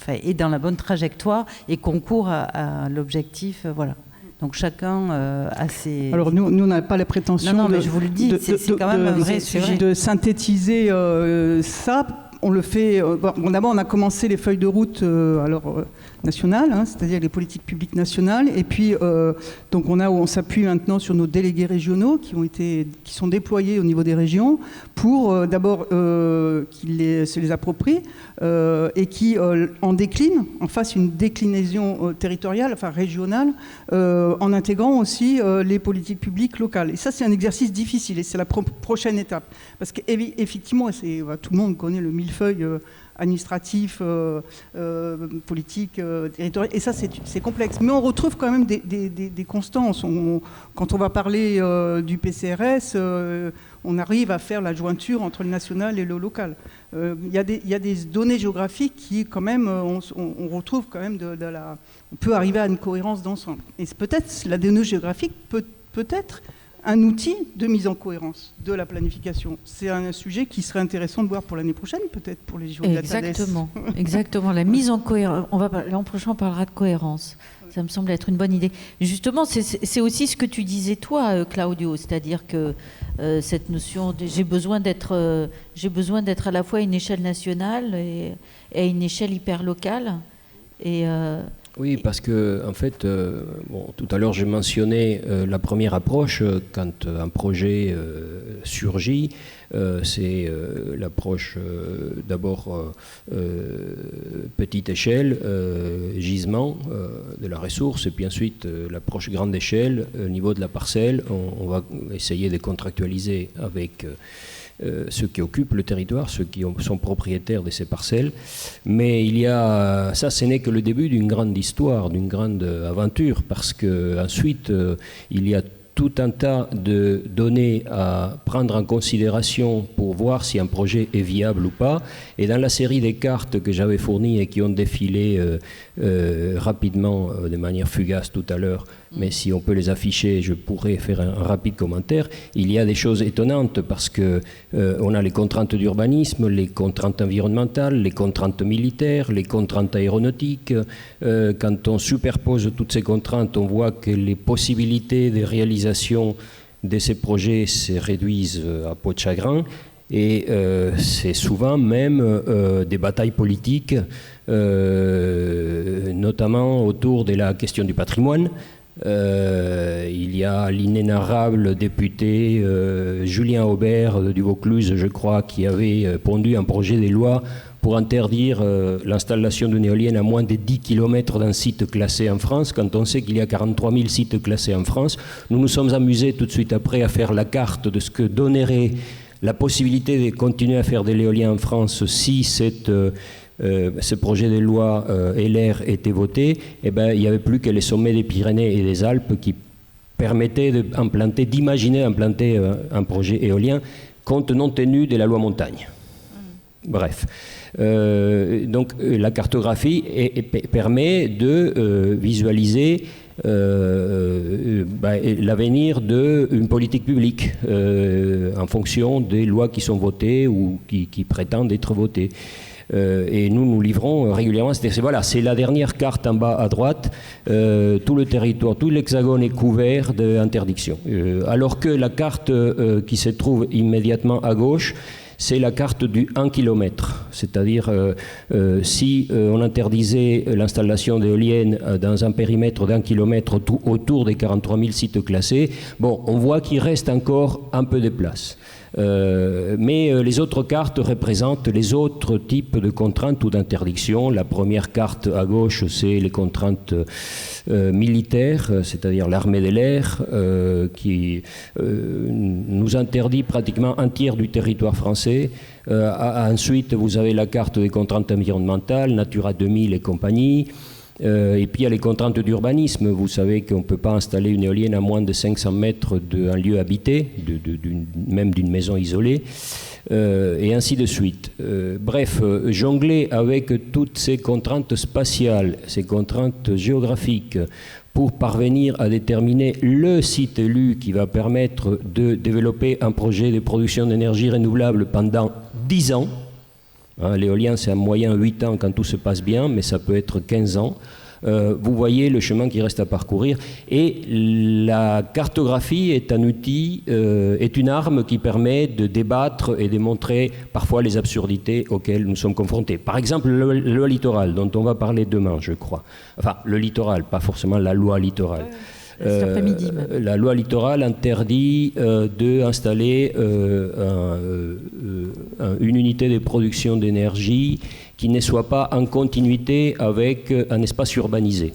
est dans la bonne trajectoire et concourt à l'objectif, voilà. Donc chacun a ses... Alors nous on n'a pas la prétention non, mais je vous le dis, c'est quand même un vrai sujet. De synthétiser ça. On le fait. Bon, d'abord, on a commencé les feuilles de route nationales, hein, c'est-à-dire les politiques publiques nationales. Et puis, donc, on s'appuie maintenant sur nos délégués régionaux qui sont déployés au niveau des régions pour d'abord qu'ils se les approprient et qui en déclinent, en fassent une déclinaison territoriale, enfin régionale, en intégrant aussi les politiques publiques locales. Et ça, c'est un exercice difficile et c'est la prochaine étape. Parce qu'effectivement, tout le monde connaît le millefeuille administratif, politique, territorial. Et ça, c'est complexe. Mais on retrouve quand même des constances. Quand on va parler du PCRS, on arrive à faire la jointure entre le national et le local. Il y a des données géographiques qui, quand même, on retrouve quand même on peut arriver à une cohérence d'ensemble. Et peut-être la donnée géographique peut être un outil de mise en cohérence de la planification. C'est un sujet qui serait intéressant de voir pour l'année prochaine, peut-être pour les JO de la TADES. Exactement. La mise en cohérence. L'an prochain, on parlera de cohérence. Ça me semble être une bonne idée. Justement, c'est aussi ce que tu disais toi, Claudio, c'est-à-dire que cette notion de j'ai besoin d'être à la fois à une échelle nationale et à une échelle hyper locale. Oui, parce que en fait, tout à l'heure j'ai mentionné la première approche quand un projet surgit, c'est l'approche d'abord petite échelle, gisement de la ressource, et puis ensuite l'approche grande échelle, au niveau de la parcelle, on va essayer de contractualiser avec ceux qui occupent le territoire, ceux qui sont propriétaires de ces parcelles. Mais ça, ce n'est que le début d'une grande histoire, d'une grande aventure, parce qu'ensuite, il y a tout un tas de données à prendre en considération pour voir si un projet est viable ou pas. Et dans la série des cartes que j'avais fournies et qui ont défilé rapidement, de manière fugace tout à l'heure, mais si on peut les afficher, je pourrais faire un rapide commentaire. Il y a des choses étonnantes parce que on a les contraintes d'urbanisme, les contraintes environnementales, les contraintes militaires, les contraintes aéronautiques. Quand on superpose toutes ces contraintes, on voit que les possibilités de réalisation de ces projets se réduisent à peau de chagrin. Et c'est souvent même des batailles politiques, notamment autour de la question du patrimoine. Il y a l'inénarrable député Julien Aubert du Vaucluse, je crois, qui avait pondu un projet de loi pour interdire l'installation d'une éolienne à moins de 10 km d'un site classé en France, quand on sait qu'il y a 43 000 sites classés en France. Nous nous sommes amusés tout de suite après à faire la carte de ce que donnerait la possibilité de continuer à faire de l'éolien en France si ce projet de loi LR était voté. Il n'y avait plus que les sommets des Pyrénées et des Alpes qui permettaient d'imaginer implanter un projet éolien compte non tenu de la loi montagne. Bref. Donc la cartographie permet de visualiser l'avenir d'une politique publique en fonction des lois qui sont votées ou qui prétendent être votées. Et nous livrons régulièrement. C'est la dernière carte en bas à droite. Tout le territoire, tout l'hexagone est couvert d'interdictions. Alors que la carte qui se trouve immédiatement à gauche, c'est la carte du 1 km. C'est-à-dire, si on interdisait l'installation d'éoliennes dans un périmètre d'1 km autour des 43 000 sites classés, on voit qu'il reste encore un peu de place. Mais les autres cartes représentent les autres types de contraintes ou d'interdictions. La première carte à gauche, c'est les contraintes militaires, c'est-à-dire l'armée de l'air, qui nous interdit pratiquement un tiers du territoire français. Ensuite, vous avez la carte des contraintes environnementales, Natura 2000 et compagnie. Et puis il y a les contraintes d'urbanisme. Vous savez qu'on ne peut pas installer une éolienne à moins de 500 mètres d'un lieu habité, même d'une maison isolée, et ainsi de suite. Bref, jongler avec toutes ces contraintes spatiales, ces contraintes géographiques, pour parvenir à déterminer le site élu qui va permettre de développer un projet de production d'énergie renouvelable pendant 10 ans. L'éolien, c'est en moyen 8 ans quand tout se passe bien, mais ça peut être 15 ans. Vous voyez le chemin qui reste à parcourir. Et la cartographie est un outil, est une arme qui permet de débattre et de montrer parfois les absurdités auxquelles nous sommes confrontés. Par exemple, la loi littorale, dont on va parler demain, je crois. Enfin, le littoral, pas forcément la loi littorale. Cet après-midi. La loi littorale interdit d'installer une unité de production d'énergie qui ne soit pas en continuité avec un espace urbanisé.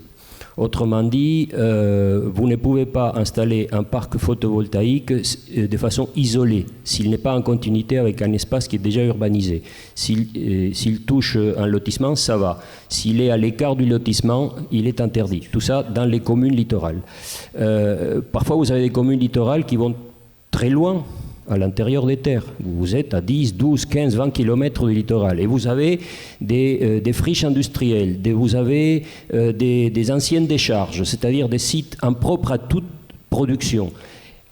Autrement dit, vous ne pouvez pas installer un parc photovoltaïque de façon isolée, s'il n'est pas en continuité avec un espace qui est déjà urbanisé. S'il touche un lotissement, ça va. S'il est à l'écart du lotissement, il est interdit. Tout ça dans les communes littorales. Parfois, vous avez des communes littorales qui vont très loin, à l'intérieur des terres. Vous êtes à 10, 12, 15, 20 km du littoral. Et vous avez des friches industrielles, vous avez des anciennes décharges, c'est-à-dire des sites impropres à toute production.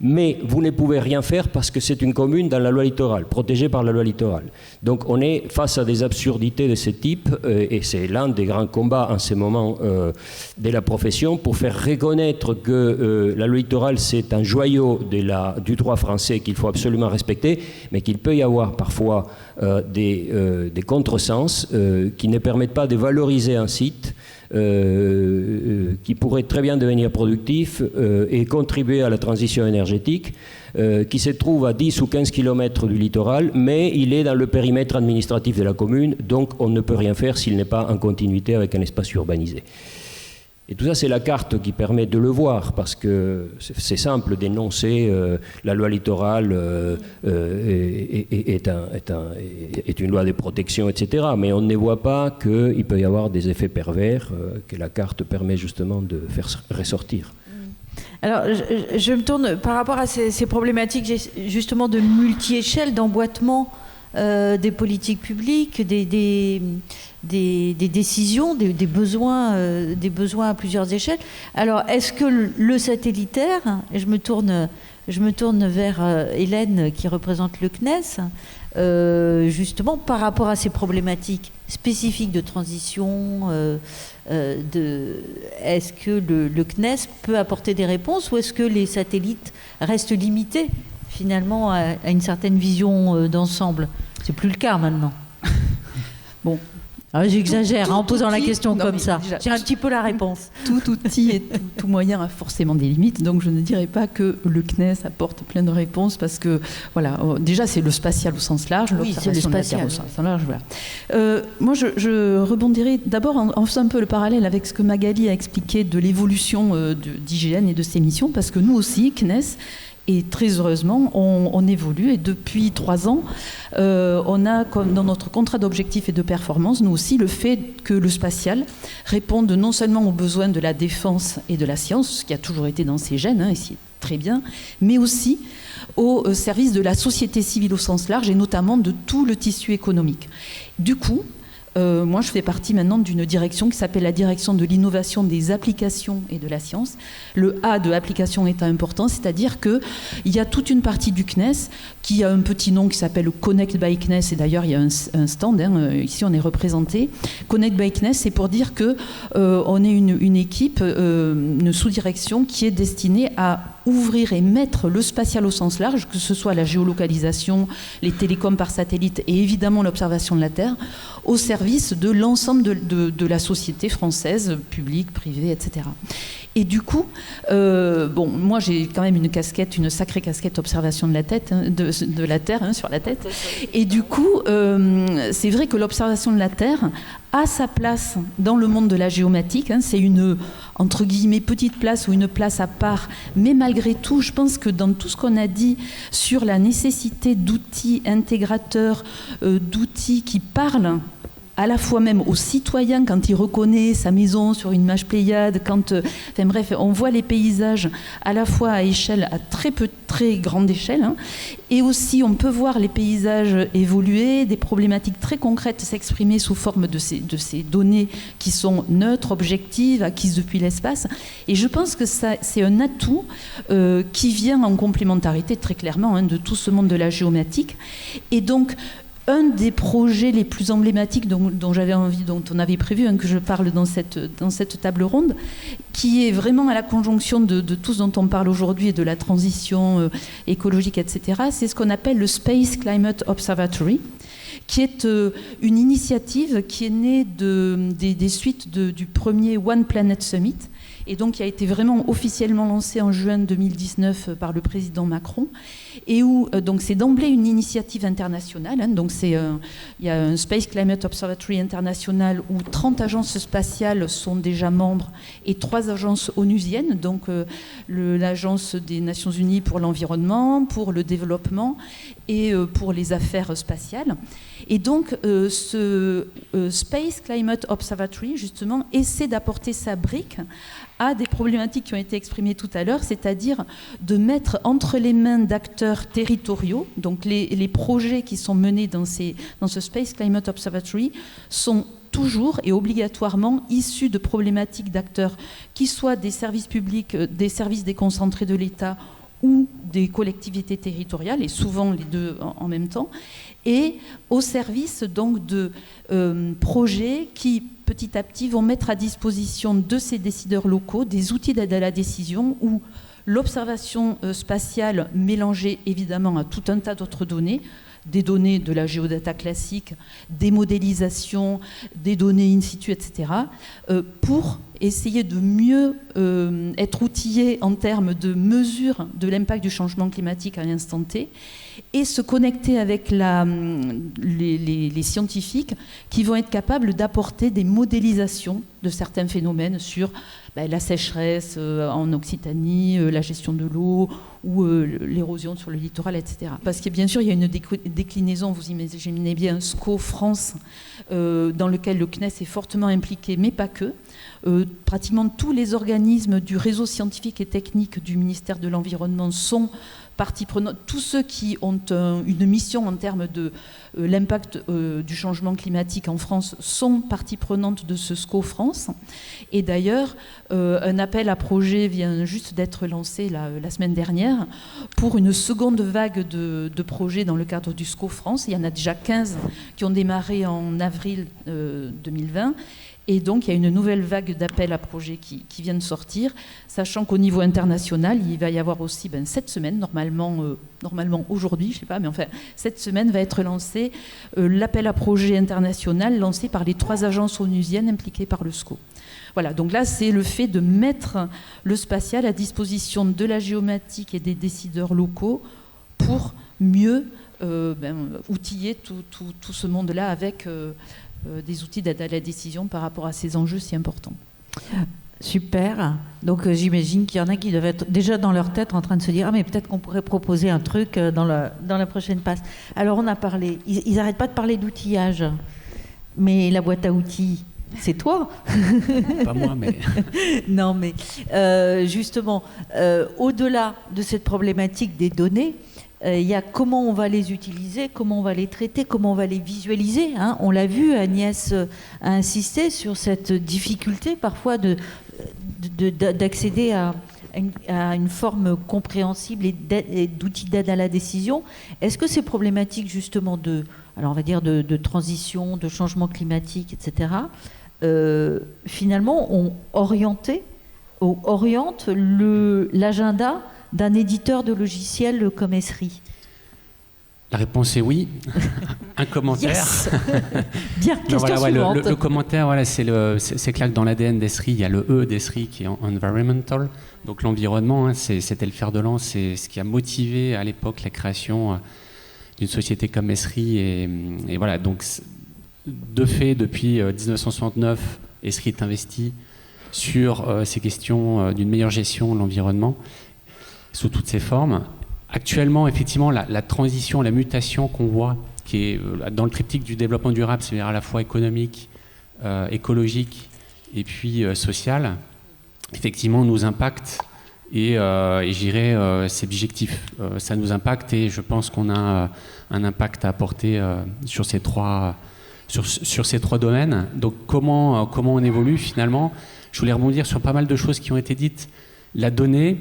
Mais vous ne pouvez rien faire parce que c'est une commune dans la loi littorale, protégée par la loi littorale. Donc on est face à des absurdités de ce type, et c'est l'un des grands combats en ce moment de la profession pour faire reconnaître que la loi littorale c'est un joyau du droit français qu'il faut absolument respecter, mais qu'il peut y avoir parfois des contresens qui ne permettent pas de valoriser un site qui pourrait très bien devenir productif et contribuer à la transition énergétique, qui se trouve à 10 ou 15 km du littoral, mais il est dans le périmètre administratif de la commune, donc on ne peut rien faire s'il n'est pas en continuité avec un espace urbanisé. Et tout ça, c'est la carte qui permet de le voir, parce que c'est simple d'énoncer la loi littorale est une loi de protection, etc. Mais on ne voit pas qu'il peut y avoir des effets pervers que la carte permet justement de faire ressortir. Alors, je me tourne par rapport à ces problématiques justement de multi-échelle, d'emboîtement des politiques publiques, des décisions, des besoins à plusieurs échelles. Alors, est-ce que le satellitaire, et je me tourne vers Hélène qui représente le CNES, justement par rapport à ces problématiques spécifiques de transition, est-ce que le CNES peut apporter des réponses ou est-ce que les satellites restent limités finalement à une certaine vision d'ensemble? C'est plus le cas maintenant. Bon. Alors j'exagère en posant la question comme ça. J'ai un petit peu la réponse. Tout outil et tout moyen a forcément des limites, donc je ne dirais pas que le CNES apporte plein de réponses parce que, voilà, déjà c'est le spatial au sens large, oui, c'est le spatial au sens large, voilà. Moi je rebondirai d'abord en faisant un peu le parallèle avec ce que Magali a expliqué de l'évolution d'IGN et de ses missions, parce que nous aussi, CNES, et très heureusement, on évolue et depuis 3 ans, on a comme dans notre contrat d'objectifs et de performance, nous aussi, le fait que le spatial réponde non seulement aux besoins de la défense et de la science, ce qui a toujours été dans ses gènes, et c'est très bien, mais aussi au service de la société civile au sens large et notamment de tout le tissu économique. Du coup, moi, je fais partie maintenant d'une direction qui s'appelle la direction de l'innovation des applications et de la science. Le A de application est important, c'est-à-dire qu'il y a toute une partie du CNES qui a un petit nom qui s'appelle Connect by CNES, et d'ailleurs il y a un stand, ici on est représenté. Connect by CNES, c'est pour dire qu'on est une équipe, une sous-direction qui est destinée à ouvrir et mettre le spatial au sens large, que ce soit la géolocalisation, les télécoms par satellite et évidemment l'observation de la Terre, au service de l'ensemble de la société française, publique, privée, etc. Et du coup, moi j'ai quand même une sacrée casquette observation de la de la Terre sur la tête. Et du coup, c'est vrai que l'observation de la Terre a sa place dans le monde de la géomatique. C'est une, entre guillemets, petite place ou une place à part. Mais malgré tout, je pense que dans tout ce qu'on a dit sur la nécessité d'outils intégrateurs, d'outils qui parlent à la fois même aux citoyens quand il reconnaît sa maison sur une image Pléiade, bref, on voit les paysages à la fois à échelle, à très grande échelle, et aussi on peut voir les paysages évoluer, des problématiques très concrètes s'exprimer sous forme de ces données qui sont neutres, objectives, acquises depuis l'espace. Et je pense que c'est un atout qui vient en complémentarité très clairement de tout ce monde de la géomatique. Et donc, un des projets les plus emblématiques dont j'avais envie, dont on avait prévu que je parle dans cette table ronde, qui est vraiment à la conjonction de tout ce dont on parle aujourd'hui et de la transition écologique, etc., c'est ce qu'on appelle le Space Climate Observatory, qui est une initiative qui est née des suites du premier One Planet Summit, et donc qui a été vraiment officiellement lancé en juin 2019 par le président Macron, et où donc c'est d'emblée une initiative internationale. Donc il y a un Space Climate Observatory international où 30 agences spatiales sont déjà membres et 3 agences onusiennes, donc l'agence des Nations Unies pour l'environnement, pour le développement et pour les affaires spatiales. Et donc ce Space Climate Observatory justement essaie d'apporter sa brique à des problématiques qui ont été exprimées tout à l'heure, c'est-à-dire de mettre entre les mains d'acteurs territoriaux, donc les projets qui sont menés dans ce Space Climate Observatory sont toujours et obligatoirement issus de problématiques d'acteurs qui soient des services publics, des services déconcentrés de l'État ou des collectivités territoriales, et souvent les deux en même temps, et au service donc de projets qui petit à petit vont mettre à disposition de ces décideurs locaux des outils d'aide à la décision où l'observation spatiale mélangée évidemment à tout un tas d'autres données, des données de la géodata classique, des modélisations, des données in situ, etc., pour essayer de mieux être outillés en termes de mesure de l'impact du changement climatique à l'instant T et se connecter avec les scientifiques qui vont être capables d'apporter des modélisations de certains phénomènes sur la sécheresse en Occitanie, la gestion de l'eau ou l'érosion sur le littoral, etc. Parce que bien sûr, il y a une déclinaison, vous imaginez bien, SCO France, dans lequel le CNES est fortement impliqué, mais pas que. Pratiquement tous les organismes du réseau scientifique et technique du ministère de l'Environnement sont partie prenante. Tous ceux qui ont une mission en termes de l'impact du changement climatique en France sont partie prenante de ce SCO France. Et d'ailleurs, un appel à projet vient juste d'être lancé la semaine dernière pour une seconde vague de projets dans le cadre du SCO France. Il y en a déjà 15 qui ont démarré en avril 2020. Et donc, il y a une nouvelle vague d'appels à projets qui vient de sortir, sachant qu'au niveau international, il va y avoir aussi, cette semaine, normalement aujourd'hui, je ne sais pas, mais enfin, cette semaine va être lancé l'appel à projets international lancé par les 3 agences onusiennes impliquées par le SCO. Voilà, donc là, c'est le fait de mettre le spatial à disposition de la géomatique et des décideurs locaux pour mieux outiller tout ce monde-là avec des outils d'aide à la décision par rapport à ces enjeux si importants. Super. Donc j'imagine qu'il y en a qui doivent être déjà dans leur tête en train de se dire « Ah mais peut-être qu'on pourrait proposer un truc dans la prochaine passe ». Alors on a parlé, ils n'arrêtent pas de parler d'outillage, mais la boîte à outils, c'est toi. Pas moi, mais... Non, mais justement, au-delà de cette problématique des données, il y a comment on va les utiliser, comment on va les traiter, comment on va les visualiser. On l'a vu, Agnès a insisté sur cette difficulté parfois d'accéder à une forme compréhensible et d'outils d'aide à la décision. Est-ce que ces problématiques justement de transition, de changement climatique, etc., finalement ont orientent l'agenda d'un éditeur de logiciels comme Esri? La réponse est oui. Un commentaire. Yes. Bien, question voilà, suivante. le commentaire, voilà, c'est clair que dans l'ADN d'Esri, il y a le E d'Esri qui est environmental, donc l'environnement, hein, c'était le fer de lance, c'est ce qui a motivé à l'époque la création d'une société comme Esri. Et voilà, donc de fait, depuis 1969, Esri est investi sur ces questions d'une meilleure gestion de l'environnement sous toutes ses formes. Actuellement, effectivement, la transition, la mutation qu'on voit, qui est dans le triptyque du développement durable, c'est-à-dire à la fois économique, écologique et puis social, effectivement, nous impacte et j'irai c'est objectif. Ça nous impacte et je pense qu'on a un impact à apporter sur ces trois domaines. Donc, comment on évolue finalement? Je voulais rebondir sur pas mal de choses qui ont été dites. La donnée.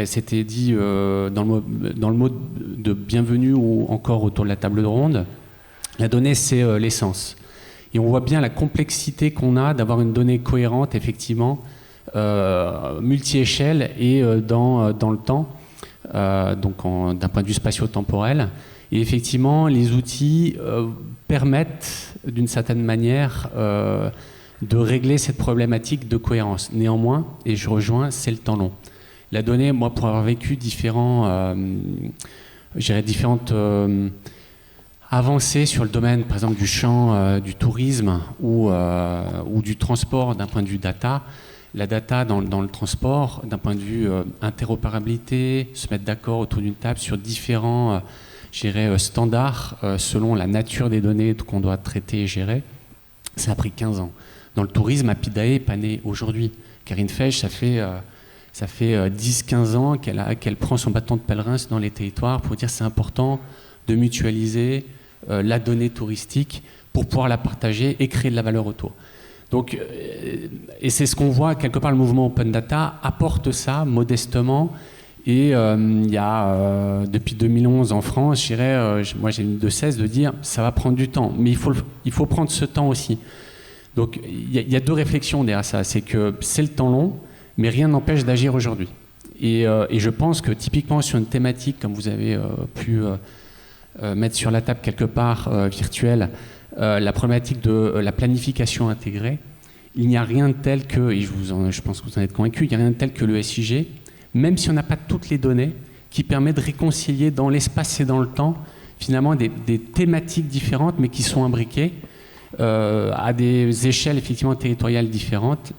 C'était dit dans le mot de bienvenue ou encore autour de la table ronde. La donnée, c'est l'essence. Et on voit bien la complexité qu'on a d'avoir une donnée cohérente, effectivement, multi-échelle et dans le temps, donc d'un point de vue spatio-temporel. Et effectivement, les outils permettent, d'une certaine manière, de régler cette problématique de cohérence. Néanmoins, et je rejoins, c'est le temps long. La donnée, moi, pour avoir vécu différentes avancées sur le domaine, par exemple, du champ du tourisme ou du transport d'un point de vue data, la data dans le transport, d'un point de vue interopérabilité, se mettre d'accord autour d'une table sur différents standards selon la nature des données qu'on doit traiter et gérer, ça a pris 15 ans. Dans le tourisme, Apidae n'est pas né aujourd'hui. Karine Fesch, ça fait 10-15 ans qu'elle prend son bâton de pèlerin dans les territoires pour dire que c'est important de mutualiser la donnée touristique pour pouvoir la partager et créer de la valeur autour. Donc, et c'est ce qu'on voit, quelque part, le mouvement Open Data apporte ça modestement. Et il y a, depuis 2011 en France, moi j'ai de cesse de dire ça va prendre du temps, mais il faut prendre ce temps aussi. Donc il y a deux réflexions derrière ça, c'est que c'est le temps long, mais rien n'empêche d'agir aujourd'hui. Et je pense que typiquement sur une thématique comme vous avez pu mettre sur la table quelque part virtuelle, la problématique de la planification intégrée, il n'y a rien de tel que, et je pense que vous en êtes convaincus, il n'y a rien de tel que le SIG, même si on n'a pas toutes les données, qui permet de réconcilier dans l'espace et dans le temps finalement des thématiques différentes mais qui sont imbriquées à des échelles effectivement territoriales différentes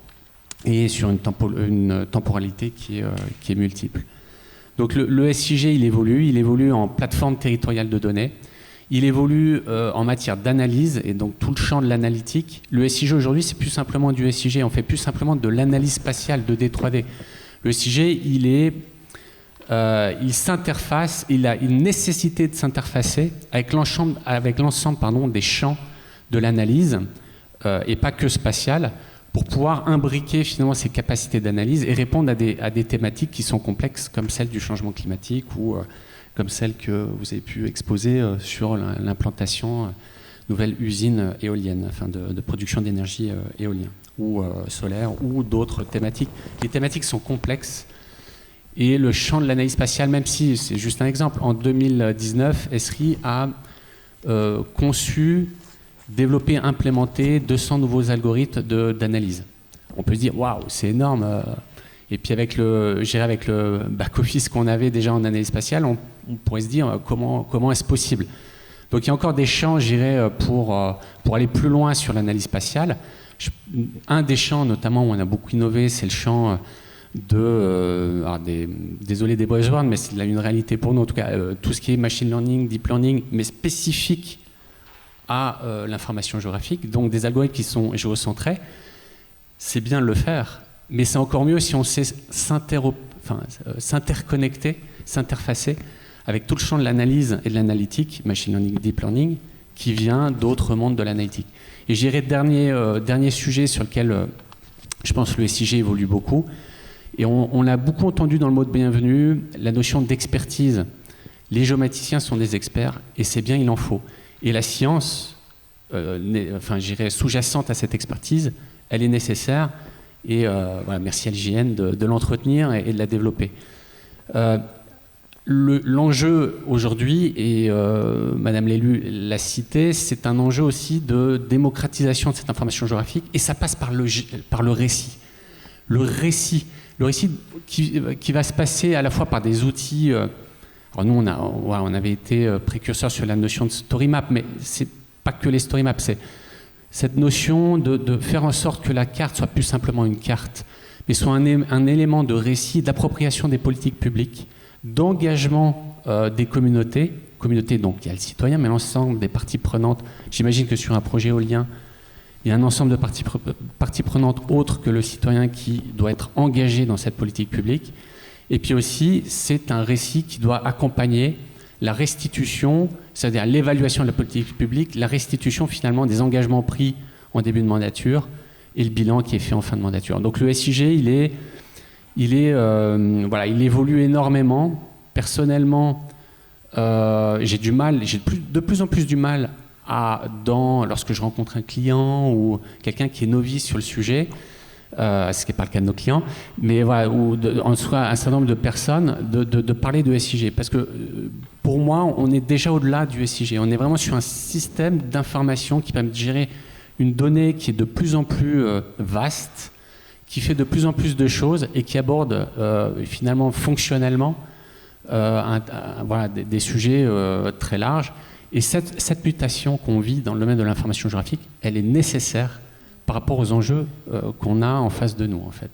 et sur une temporalité qui est multiple. Donc le SIG, il évolue en plateforme territoriale de données, il évolue en matière d'analyse et donc tout le champ de l'analytique. Le SIG aujourd'hui, c'est plus simplement du SIG, on fait plus simplement de l'analyse spatiale 2D, 3D. Le SIG, il s'interface, il a une nécessité de s'interfacer avec l'ensemble des champs de l'analyse et pas que spatiale, pour pouvoir imbriquer finalement ses capacités d'analyse et répondre à des thématiques qui sont complexes, comme celle du changement climatique ou comme celle que vous avez pu exposer sur l'implantation nouvelle usine éolienne, enfin de production d'énergie éolienne ou solaire ou d'autres thématiques. Les thématiques sont complexes et le champ de l'analyse spatiale, même si c'est juste un exemple, en 2019, Esri a conçu, développé, implémenté 200 nouveaux algorithmes d'analyse. On peut se dire, waouh, c'est énorme. Et puis avec le back-office qu'on avait déjà en analyse spatiale, on pourrait se dire comment est-ce possible. Donc il y a encore des champs, je dirais, pour aller plus loin sur l'analyse spatiale. Un des champs, notamment, où on a beaucoup innové, c'est le champ désolé des buzzwords, mais c'est une réalité pour nous, en tout cas, tout ce qui est machine learning, deep learning, mais spécifique à l'information géographique, donc des algorithmes qui sont géocentrés, c'est bien de le faire, mais c'est encore mieux si on sait s'interconnecter, s'interfacer avec tout le champ de l'analyse et de l'analytique, machine learning, deep learning, qui vient d'autres mondes de l'analytique. Et j'irai dernier sujet sur lequel je pense que le SIG évolue beaucoup, et on l'a beaucoup entendu dans le mot de bienvenue, la notion d'expertise. Les géomaticiens sont des experts, et c'est bien, il en faut. Et la science, sous-jacente à cette expertise, elle est nécessaire. Et merci à l'IGN de l'entretenir et de la développer. L'enjeu aujourd'hui, et Madame l'élu l'a cité, c'est un enjeu aussi de démocratisation de cette information géographique, et ça passe par le récit. Le récit qui va se passer à la fois par des outils. Alors nous, on avait été précurseurs sur la notion de story map, mais c'est pas que les story maps, c'est cette notion de faire en sorte que la carte soit plus simplement une carte, mais soit un élément de récit, d'appropriation des politiques publiques, d'engagement des communautés, donc il y a le citoyen, mais l'ensemble des parties prenantes. J'imagine que sur un projet éolien, il y a un ensemble de parties prenantes autres que le citoyen qui doit être engagé dans cette politique publique. Et puis aussi, c'est un récit qui doit accompagner la restitution, c'est-à-dire l'évaluation de la politique publique, la restitution finalement des engagements pris en début de mandature et le bilan qui est fait en fin de mandature. Donc le SIG, il évolue énormément. Personnellement, j'ai de plus en plus du mal lorsque je rencontre un client ou quelqu'un qui est novice sur le sujet, ce qui n'est pas le cas de nos clients, mais voilà, ou en soit un certain nombre de personnes, de parler de SIG. Parce que pour moi, on est déjà au-delà du SIG. On est vraiment sur un système d'information qui permet de gérer une donnée qui est de plus en plus vaste, qui fait de plus en plus de choses et qui aborde finalement fonctionnellement des sujets très larges. Et cette mutation qu'on vit dans le domaine de l'information géographique, elle est nécessaire par rapport aux enjeux qu'on a en face de nous, en fait.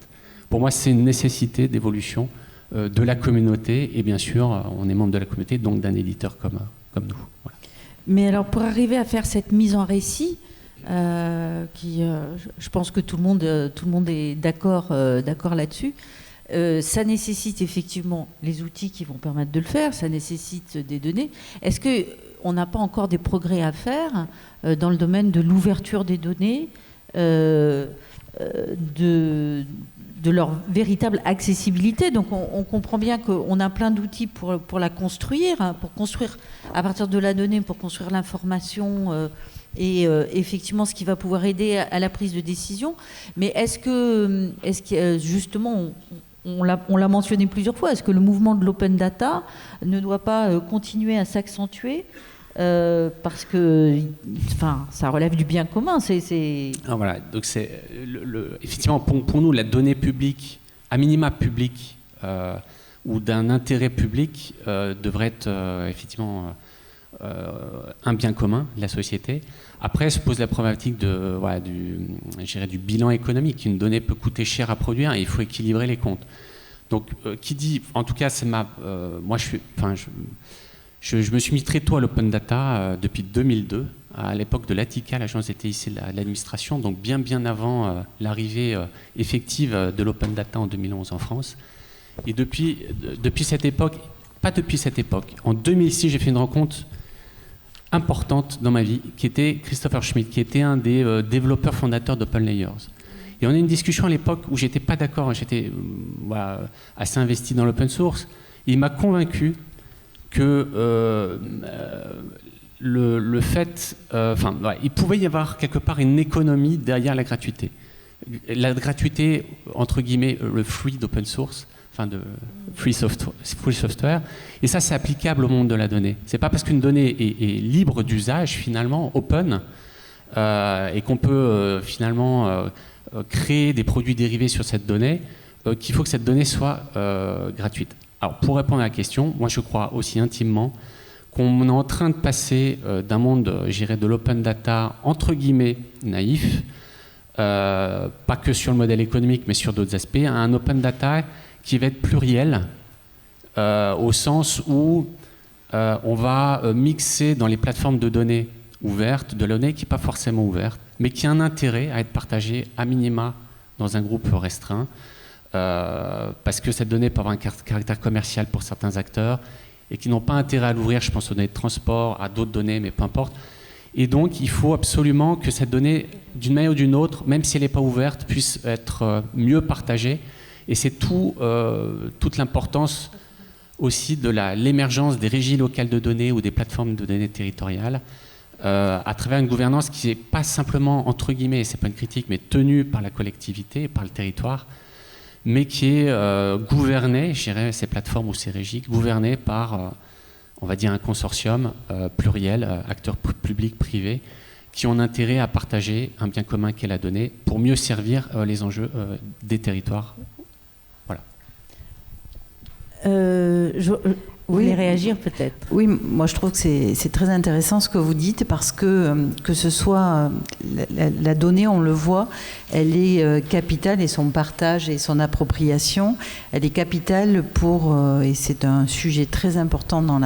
Pour moi, c'est une nécessité d'évolution de la communauté, et bien sûr, on est membre de la communauté, donc d'un éditeur comme nous. Voilà. Mais alors, pour arriver à faire cette mise en récit, je pense que tout le monde est d'accord là-dessus, ça nécessite effectivement les outils qui vont permettre de le faire, ça nécessite des données. Est-ce qu'on n'a pas encore des progrès à faire dans le domaine de l'ouverture des données, de leur véritable accessibilité? Donc on comprend bien qu'on a plein d'outils pour la construire, pour construire à partir de la donnée, pour construire l'information et effectivement ce qui va pouvoir aider à la prise de décision. Mais est-ce que justement, on l'a mentionné plusieurs fois, est-ce que le mouvement de l'open data ne doit pas continuer à s'accentuer parce que ça relève du bien commun. Voilà, donc c'est effectivement pour nous la donnée publique, à minima publique ou d'un intérêt public devrait être effectivement un bien commun de la société. Après se pose la problématique du bilan économique. Une donnée peut coûter cher à produire et il faut équilibrer les comptes. Donc qui dit, en tout cas c'est moi je me suis mis très tôt à l'open data depuis 2002, à l'époque de l'ATICA, l'agence des TIC de l'administration, donc bien avant l'arrivée effective de l'open data en 2011 en France. Et depuis cette époque, en 2006, j'ai fait une rencontre importante dans ma vie, qui était Christopher Schmidt, qui était un des développeurs fondateurs d'Open Layers. Et on a eu une discussion à l'époque où j'étais pas d'accord, j'étais assez investi dans l'open source. Et il m'a convaincu que le fait, il pouvait y avoir quelque part une économie derrière la gratuité. La gratuité, entre guillemets, le free d'open source, de free software. Et ça, c'est applicable au monde de la donnée. C'est pas parce qu'une donnée est libre d'usage, finalement, open, et qu'on peut finalement créer des produits dérivés sur cette donnée, qu'il faut que cette donnée soit gratuite. Alors, pour répondre à la question, moi je crois aussi intimement qu'on est en train de passer d'un monde, je dirais, de l'open data, entre guillemets, naïf, pas que sur le modèle économique, mais sur d'autres aspects, à un open data qui va être pluriel, au sens où on va mixer dans les plateformes de données ouvertes, de données qui n'est pas forcément ouverte, mais qui a un intérêt à être partagée à minima dans un groupe restreint, parce que cette donnée peut avoir un caractère commercial pour certains acteurs et qui n'ont pas intérêt à l'ouvrir, je pense aux données de transport, à d'autres données, mais peu importe. Et donc, il faut absolument que cette donnée, d'une manière ou d'une autre, même si elle n'est pas ouverte, puisse être mieux partagée. Et c'est toute l'importance aussi de l'émergence des régies locales de données ou des plateformes de données territoriales à travers une gouvernance qui n'est pas simplement, entre guillemets, c'est pas une critique, mais tenue par la collectivité, par le territoire, mais qui est gouverné, je dirais, ces plateformes ou ces régies, gouvernées par, on va dire, un consortium pluriel, acteurs publics, privés, qui ont intérêt à partager un bien commun qu'est la donnée pour mieux servir les enjeux des territoires. Voilà. Vous voulez réagir peut-être? Oui, moi je trouve que c'est très intéressant ce que vous dites parce que ce soit la donnée, on le voit, elle est capitale et son partage et son appropriation, elle est capitale pour, et c'est un sujet très important dans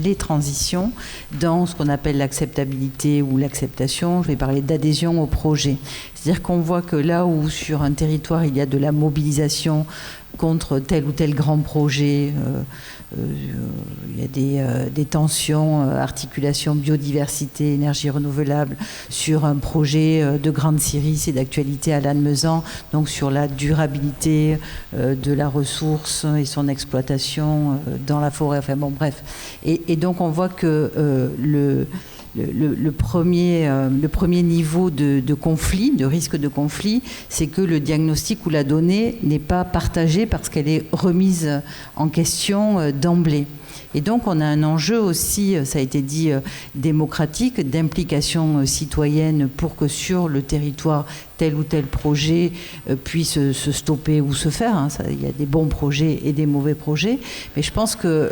les transitions, dans ce qu'on appelle l'acceptabilité ou l'acceptation, je vais parler d'adhésion au projet. C'est-à-dire qu'on voit que là où sur un territoire il y a de la mobilisation contre tel ou tel grand projet, il y a des tensions, articulation, biodiversité, énergie renouvelable, sur un projet de grande Syrie, c'est d'actualité à Lannemezan, donc sur la durabilité de la ressource et son exploitation dans la forêt, enfin bon bref. Et donc on voit que le premier niveau de conflit, de risque de conflit, c'est que le diagnostic ou la donnée n'est pas partagée parce qu'elle est remise en question d'emblée. Et donc on a un enjeu aussi, ça a été dit, démocratique, d'implication citoyenne pour que sur le territoire tel ou tel projet puisse se stopper ou se faire. Hein. Il y a des bons projets et des mauvais projets. Mais je pense que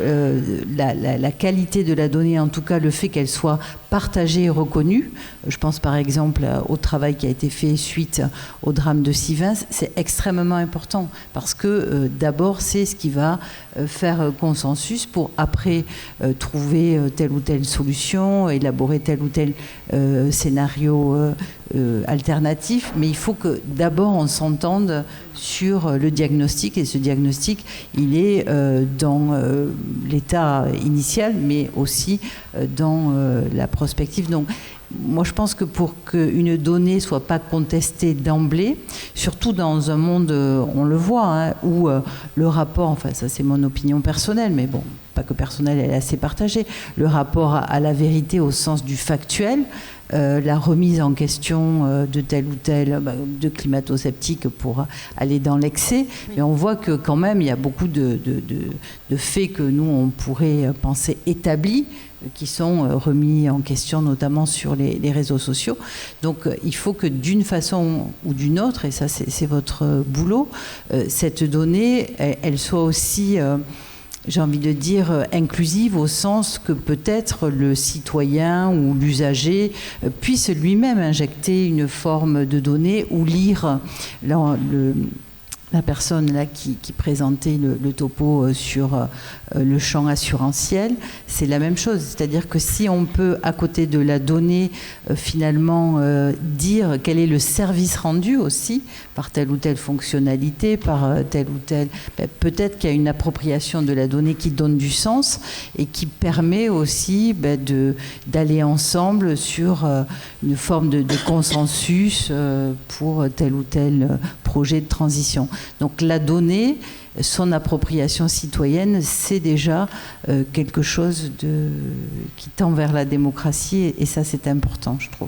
la qualité de la donnée, en tout cas le fait qu'elle soit partagée et reconnue, je pense par exemple au travail qui a été fait suite au drame de Sivins, c'est extrêmement important parce que d'abord c'est ce qui va faire consensus pour après trouver telle ou telle solution, élaborer tel ou tel scénario alternatif, mais il faut que d'abord on s'entende sur le diagnostic, et ce diagnostic il est dans l'état initial mais aussi dans la prospective. Donc moi je pense que pour qu'une donnée soit pas contestée d'emblée, surtout dans un monde, on le voit, hein, où le rapport, enfin ça c'est mon opinion personnelle, mais bon, pas que personnelle, elle est assez partagée, le rapport à la vérité au sens du factuel, la remise en question de tel ou tel, de climato-sceptiques pour aller dans l'excès, mais on voit que quand même il y a beaucoup de faits que nous on pourrait penser établis, qui sont remis en question notamment sur les réseaux sociaux. Donc il faut que d'une façon ou d'une autre, et ça c'est votre boulot, cette donnée, elle soit aussi... j'ai envie de dire inclusive au sens que peut-être le citoyen ou l'usager puisse lui-même injecter une forme de données ou lire la personne là qui présentait le topo sur le champ assurantiel, c'est la même chose. C'est-à-dire que si on peut, à côté de la donnée, finalement dire quel est le service rendu aussi par telle ou telle fonctionnalité, par telle ou telle... peut-être qu'il y a une appropriation de la donnée qui donne du sens et qui permet aussi d'aller ensemble sur une forme de consensus pour tel ou tel projet de transition. Donc la donnée, son appropriation citoyenne, c'est déjà quelque chose qui tend vers la démocratie et ça c'est important, je trouve.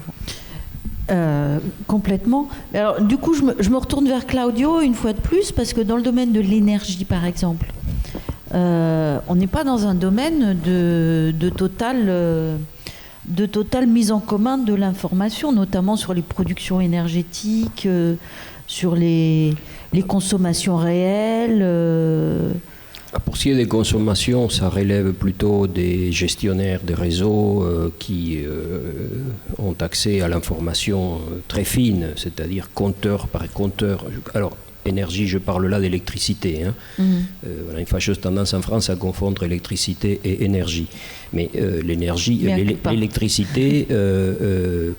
Complètement. Alors, du coup, je me retourne vers Claudio une fois de plus, parce que dans le domaine de l'énergie, par exemple, on n'est pas dans un domaine de totale mise en commun de l'information, notamment sur les productions énergétiques, sur les consommations réelles. Pour ce qui est des consommations, ça relève plutôt des gestionnaires des réseaux qui ont accès à l'information très fine, c'est-à-dire compteur par compteur. Alors, énergie, je parle là d'électricité. Hein. On a une fâcheuse tendance en France à confondre électricité et énergie. Mais l'électricité,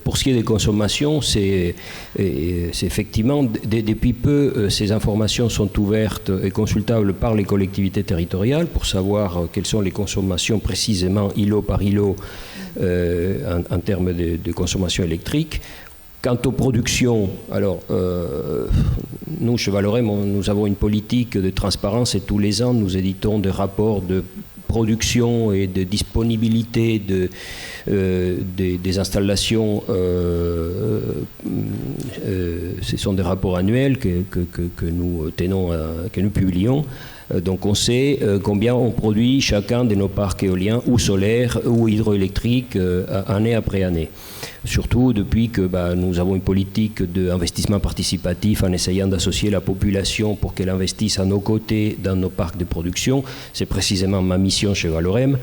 pour ce qui est des consommations, c'est effectivement, depuis peu, ces informations sont ouvertes et consultables par les collectivités territoriales pour savoir quelles sont les consommations précisément, îlot par îlot, en termes de consommation électrique. Quant aux productions, alors nous, Chevalorem, nous avons une politique de transparence et tous les ans, nous éditons des rapports de production et de disponibilité des installations, ce sont des rapports annuels que nous tenons, que nous publions. Donc on sait combien on produit chacun de nos parcs éoliens ou solaires ou hydroélectriques année après année. Surtout depuis que nous avons une politique d'investissement participatif en essayant d'associer la population pour qu'elle investisse à nos côtés dans nos parcs de production. C'est précisément ma mission chez Valorem.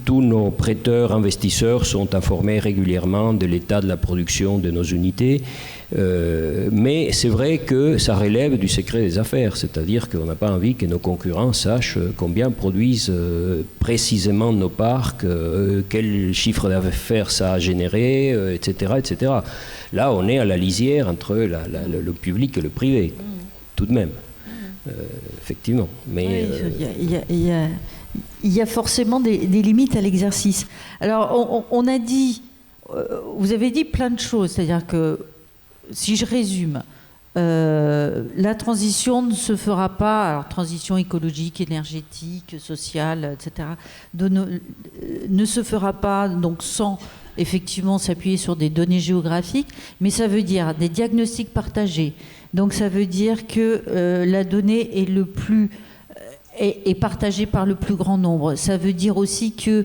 Tous nos prêteurs, investisseurs sont informés régulièrement de l'état de la production de nos unités. Mais c'est vrai que ça relève du secret des affaires, c'est-à-dire qu'on n'a pas envie que nos concurrents sachent combien produisent précisément nos parcs, quel chiffre d'affaires ça a généré, etc., etc. Là, on est à la lisière entre le public et le privé, tout de même, effectivement. Mais il y a forcément des limites à l'exercice. Alors, on a dit, vous avez dit plein de choses, c'est-à-dire que si je résume, la transition ne se fera pas, alors transition écologique, énergétique, sociale, etc., ne se fera pas donc sans effectivement s'appuyer sur des données géographiques, mais ça veut dire des diagnostics partagés. Donc ça veut dire que la donnée est partagée par le plus grand nombre. Ça veut dire aussi que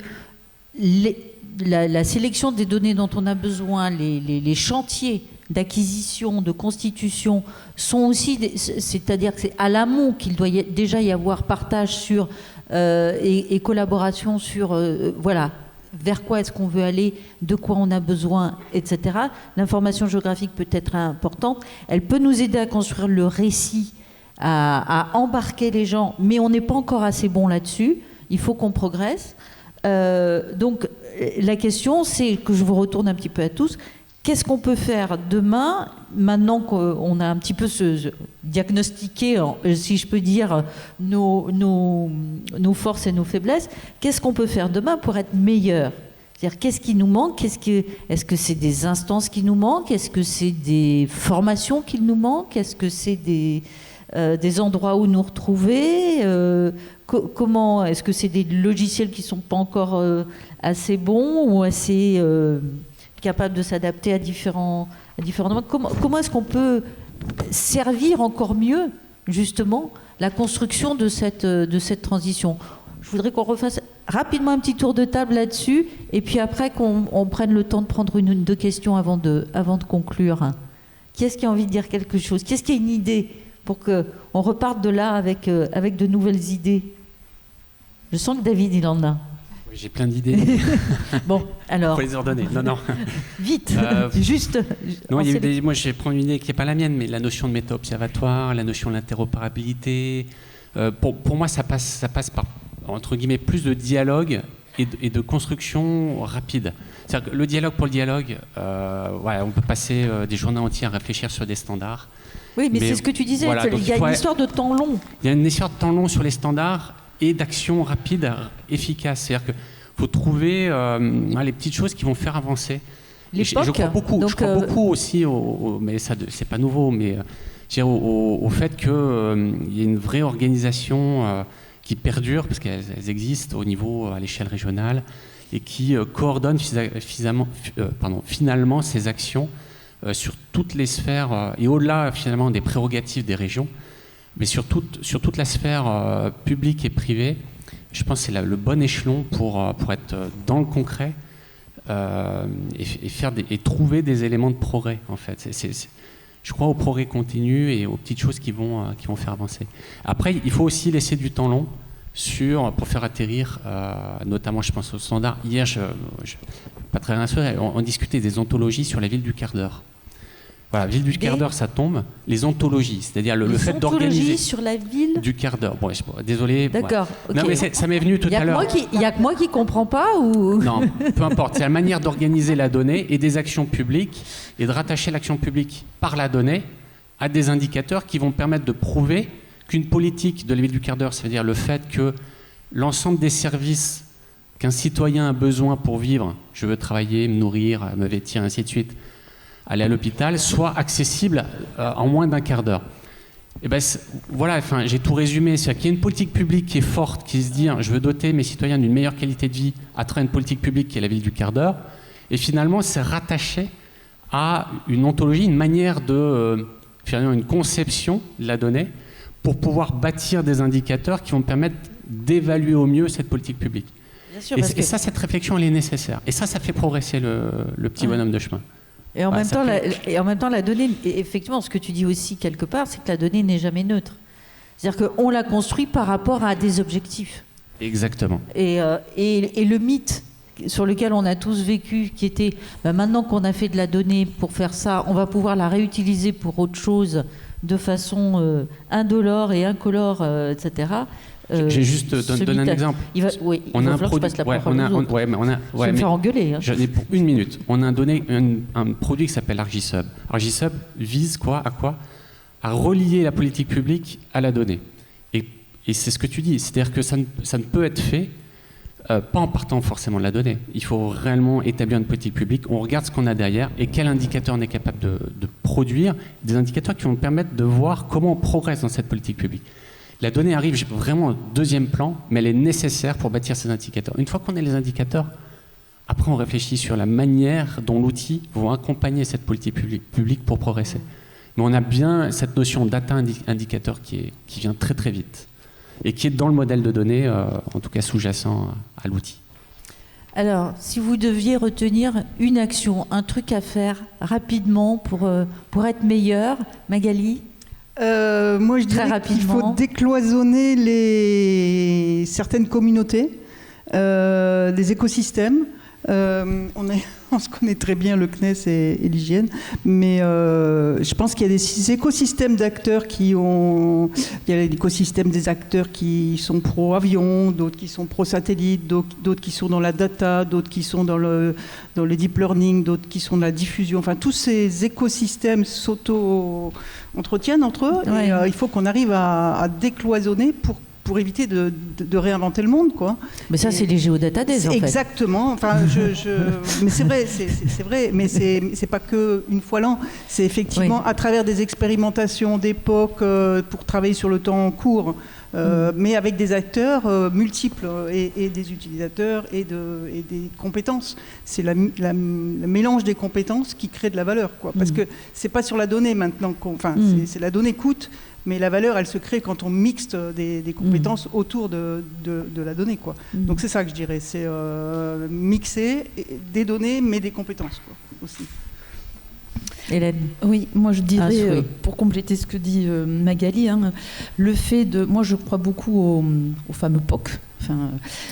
la sélection des données dont on a besoin, les chantiers d'acquisition, de constitution, sont aussi, c'est-à-dire que c'est à l'amont qu'il doit déjà y avoir partage sur et collaboration sur, voilà, vers quoi est-ce qu'on veut aller, de quoi on a besoin, etc. L'information géographique peut être importante, elle peut nous aider à construire le récit, à embarquer les gens, mais on n'est pas encore assez bon là-dessus, il faut qu'on progresse. Donc la question, c'est que je vous retourne un petit peu à tous. Qu'est-ce qu'on peut faire demain, maintenant qu'on a un petit peu diagnostiqué, si je peux dire, nos forces et nos faiblesses? Qu'est-ce qu'on peut faire demain pour être meilleur? C'est-à-dire, qu'est-ce qui nous manque? Est-ce que c'est des instances qui nous manquent? Est-ce que c'est des formations qui nous manquent? Est-ce que c'est des endroits où nous retrouver? Comment est-ce que c'est des logiciels qui ne sont pas encore assez bons ou assez capables de s'adapter à différents domaines? Comment est-ce qu'on peut servir encore mieux, justement, la construction de cette transition? Je voudrais qu'on refasse rapidement un petit tour de table là-dessus, et puis après qu'on prenne le temps de prendre une ou deux questions avant de conclure. Qui est-ce qui a envie de dire quelque chose? Qui est-ce qui a une idée pour qu'on reparte de là avec de nouvelles idées? Je sens que David, il en a. J'ai plein d'idées. Bon, alors. Il faut les ordonner. Non. Vite, juste. Non, moi, je vais prendre une idée qui n'est pas la mienne, mais la notion de méta-observatoire, la notion de l'interopérabilité. Pour moi, ça passe par, entre guillemets, plus de dialogue et de construction rapide. C'est-à-dire que le dialogue pour le dialogue, on peut passer des journées entières à réfléchir sur des standards. Oui, mais c'est ce que tu disais, voilà, il y a une histoire de temps long. Il y a une histoire de temps long sur les standards et d'action rapide, efficace. C'est-à-dire qu'il faut trouver les petites choses qui vont faire avancer. Je crois beaucoup aussi, mais ça c'est pas nouveau, mais au fait qu'il y ait une vraie organisation qui perdure, parce qu'elles existent au niveau, à l'échelle régionale, et qui coordonne finalement ces actions sur toutes les sphères, et au-delà finalement des prérogatives des régions, mais sur toute la sphère publique et privée. Je pense que c'est le bon échelon pour être dans le concret et trouver des éléments de progrès, en fait. Je crois au progrès continu et aux petites choses qui vont faire avancer. Après, il faut aussi laisser du temps long pour faire atterrir, notamment je pense aux standards. Hier, pas très rassuré, on discutait des ontologies sur la ville du quart d'heure. Voilà, ville du quart d'heure, ça tombe. Les ontologies, c'est-à-dire le fait d'organiser sur la ville du quart d'heure. Bon, désolé. D'accord. Ouais. Okay. Non, mais ça m'est venu tout à l'heure. Il n'y a que moi qui comprends pas ou non, peu importe. C'est la manière d'organiser la donnée et des actions publiques et de rattacher l'action publique par la donnée à des indicateurs qui vont permettre de prouver qu'une politique de la ville du quart d'heure, ça veut dire le fait que l'ensemble des services qu'un citoyen a besoin pour vivre, je veux travailler, me nourrir, me vêtir, ainsi de suite, aller à l'hôpital, soit accessible en moins d'un quart d'heure. Eh ben, voilà, enfin, j'ai tout résumé. C'est-à-dire qu'il y a une politique publique qui est forte, qui se dit je veux doter mes citoyens d'une meilleure qualité de vie à travers une politique publique qui est la ville du quart d'heure. Et finalement, c'est rattaché à une ontologie, une manière de, finalement, une conception de la donnée pour pouvoir bâtir des indicateurs qui vont permettre d'évaluer au mieux cette politique publique. Bien sûr, et ça, cette réflexion, elle est nécessaire. Et ça fait progresser le petit bonhomme de chemin. Et en même temps, la donnée, effectivement, ce que tu dis aussi quelque part, c'est que la donnée n'est jamais neutre. C'est-à-dire qu'on la construit par rapport à des objectifs. Exactement. Et le mythe sur lequel on a tous vécu, qui était maintenant qu'on a fait de la donnée pour faire ça, on va pouvoir la réutiliser pour autre chose de façon indolore et incolore, etc. J'ai juste donné un exemple. On a un produit. Je vais me faire engueuler. Hein. J'en ai pour 1 minute. On a donné un produit qui s'appelle ArgiSub. ArgiSub vise à quoi? À relier la politique publique à la donnée. Et c'est ce que tu dis. C'est-à-dire que ça ne peut être fait pas en partant forcément de la donnée. Il faut réellement établir une politique publique. On regarde ce qu'on a derrière et quel indicateur on est capable de produire. Des indicateurs qui vont permettre de voir comment on progresse dans cette politique publique. La donnée arrive vraiment au deuxième plan, mais elle est nécessaire pour bâtir ces indicateurs. Une fois qu'on a les indicateurs, après on réfléchit sur la manière dont l'outil va accompagner cette politique publique pour progresser. Mais on a bien cette notion data indicateur qui vient très très vite et qui est dans le modèle de données, en tout cas sous-jacent à l'outil. Alors, si vous deviez retenir une action, un truc à faire rapidement pour être meilleur, Magali? Moi, je dirais qu'il faut décloisonner certaines communautés, des écosystèmes. On se connaît très bien, le CNES et l'hygiène, mais je pense qu'il y a des écosystèmes d'acteurs il y a l'écosystème des acteurs qui sont pro-avion, d'autres qui sont pro-satellite, d'autres qui sont dans la data, d'autres qui sont dans le deep learning, d'autres qui sont dans la diffusion. Enfin, tous ces écosystèmes s'auto-entretiennent entre eux, ouais. Et il faut qu'on arrive à décloisonner pour éviter de réinventer le monde, quoi. Mais ça, c'est les géodatabases, en fait. Exactement. Enfin, mais c'est vrai. Mais c'est pas que une fois l'an. C'est effectivement à travers des expérimentations d'époque pour travailler sur le temps court, mais avec des acteurs multiples et des utilisateurs et des compétences. C'est le mélange des compétences qui crée de la valeur, quoi. Parce que c'est pas sur la donnée maintenant c'est la donnée coûte. Mais la valeur, elle se crée quand on mixte des compétences autour de la donnée, quoi. Donc c'est ça que je dirais, c'est mixer des données, mais des compétences, quoi, aussi. Hélène? Oui, moi je dirais, pour compléter ce que dit Magali, le fait de... Moi je crois beaucoup au fameux POC.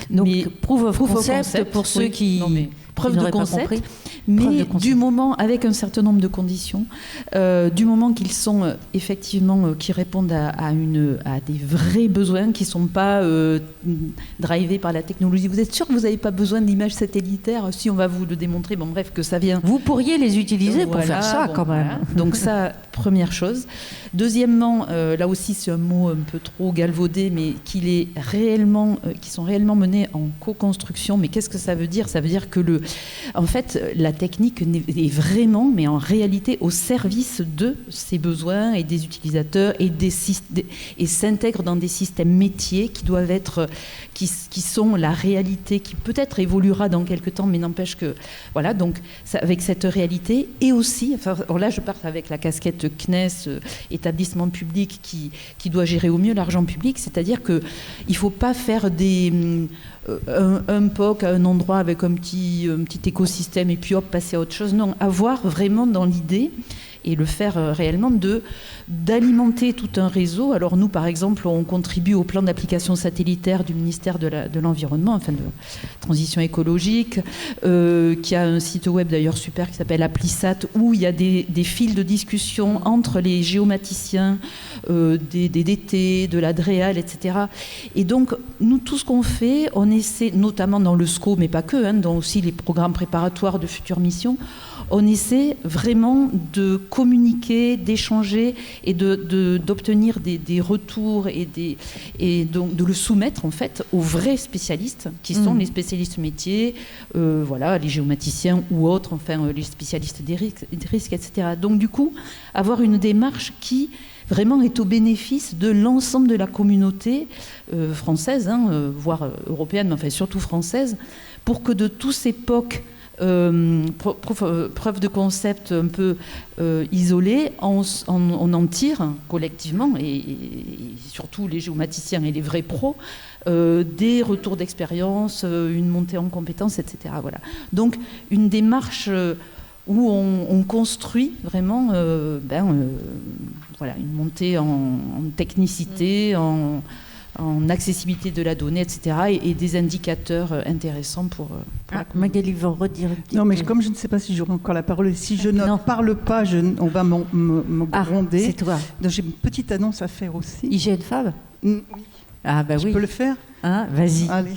Donc, proof of concept pour ceux qui... Preuve de concept, mais du moment, avec un certain nombre de conditions, du moment qu'ils sont effectivement, qui répondent à des vrais besoins, qui ne sont pas drivés par la technologie. Vous êtes sûr que vous n'avez pas besoin d'images satellitaires? Si, on va vous le démontrer, bref, que ça vient. Vous pourriez les utiliser pour faire ça, quand même. Voilà. Donc ça, première chose. Deuxièmement, là aussi c'est un mot un peu trop galvaudé, mais qui sont réellement menés en co-construction. Mais qu'est-ce que ça veut dire? Ça veut dire que en fait, la technique est vraiment, mais en réalité, au service de ces besoins et des utilisateurs et s'intègre dans des systèmes métiers qui doivent être, qui sont la réalité, qui peut-être évoluera dans quelques temps, mais n'empêche que, voilà, donc avec cette réalité, et aussi, là je pars avec la casquette CNES, établissement public qui doit gérer au mieux l'argent public, c'est-à-dire qu'il ne faut pas faire un POC à un endroit avec un petit écosystème et puis hop, passer à autre chose. Non, avoir vraiment dans l'idée et le faire réellement d'alimenter tout un réseau. Alors nous, par exemple, on contribue au plan d'application satellitaire du ministère de l'Environnement, enfin de transition écologique, qui a un site web d'ailleurs super qui s'appelle Applisat, où il y a des fils de discussion entre les géomaticiens, des DT, de la DREAL, etc. Et donc, nous, tout ce qu'on fait, on essaie, notamment dans le SCO, mais pas que, dans aussi les programmes préparatoires de futures missions, on essaie vraiment de communiquer, d'échanger et d'obtenir des retours et donc de le soumettre en fait aux vrais spécialistes qui sont les spécialistes métiers, voilà, les géomaticiens ou autres, enfin les spécialistes des risques, etc. Donc du coup, avoir une démarche qui vraiment est au bénéfice de l'ensemble de la communauté française, voire européenne, mais enfin surtout française, pour que de tous ces POC, preuve de concept un peu isolés, on en tire collectivement, et surtout les géomaticiens et les vrais pros, des retours d'expérience, une montée en compétences, etc. Voilà. Donc une démarche où on construit vraiment voilà, une montée en technicité, en accessibilité de la donnée, etc. et des indicateurs intéressants pour Magali va redire. Non, mais comme je ne sais pas si j'aurai encore la parole, et si je ne parle pas, on va me gronder. C'est toi. Donc j'ai une petite annonce à faire aussi. IGN Fab. Oui. Ah bah Je peux le faire? Vas-y. Allez.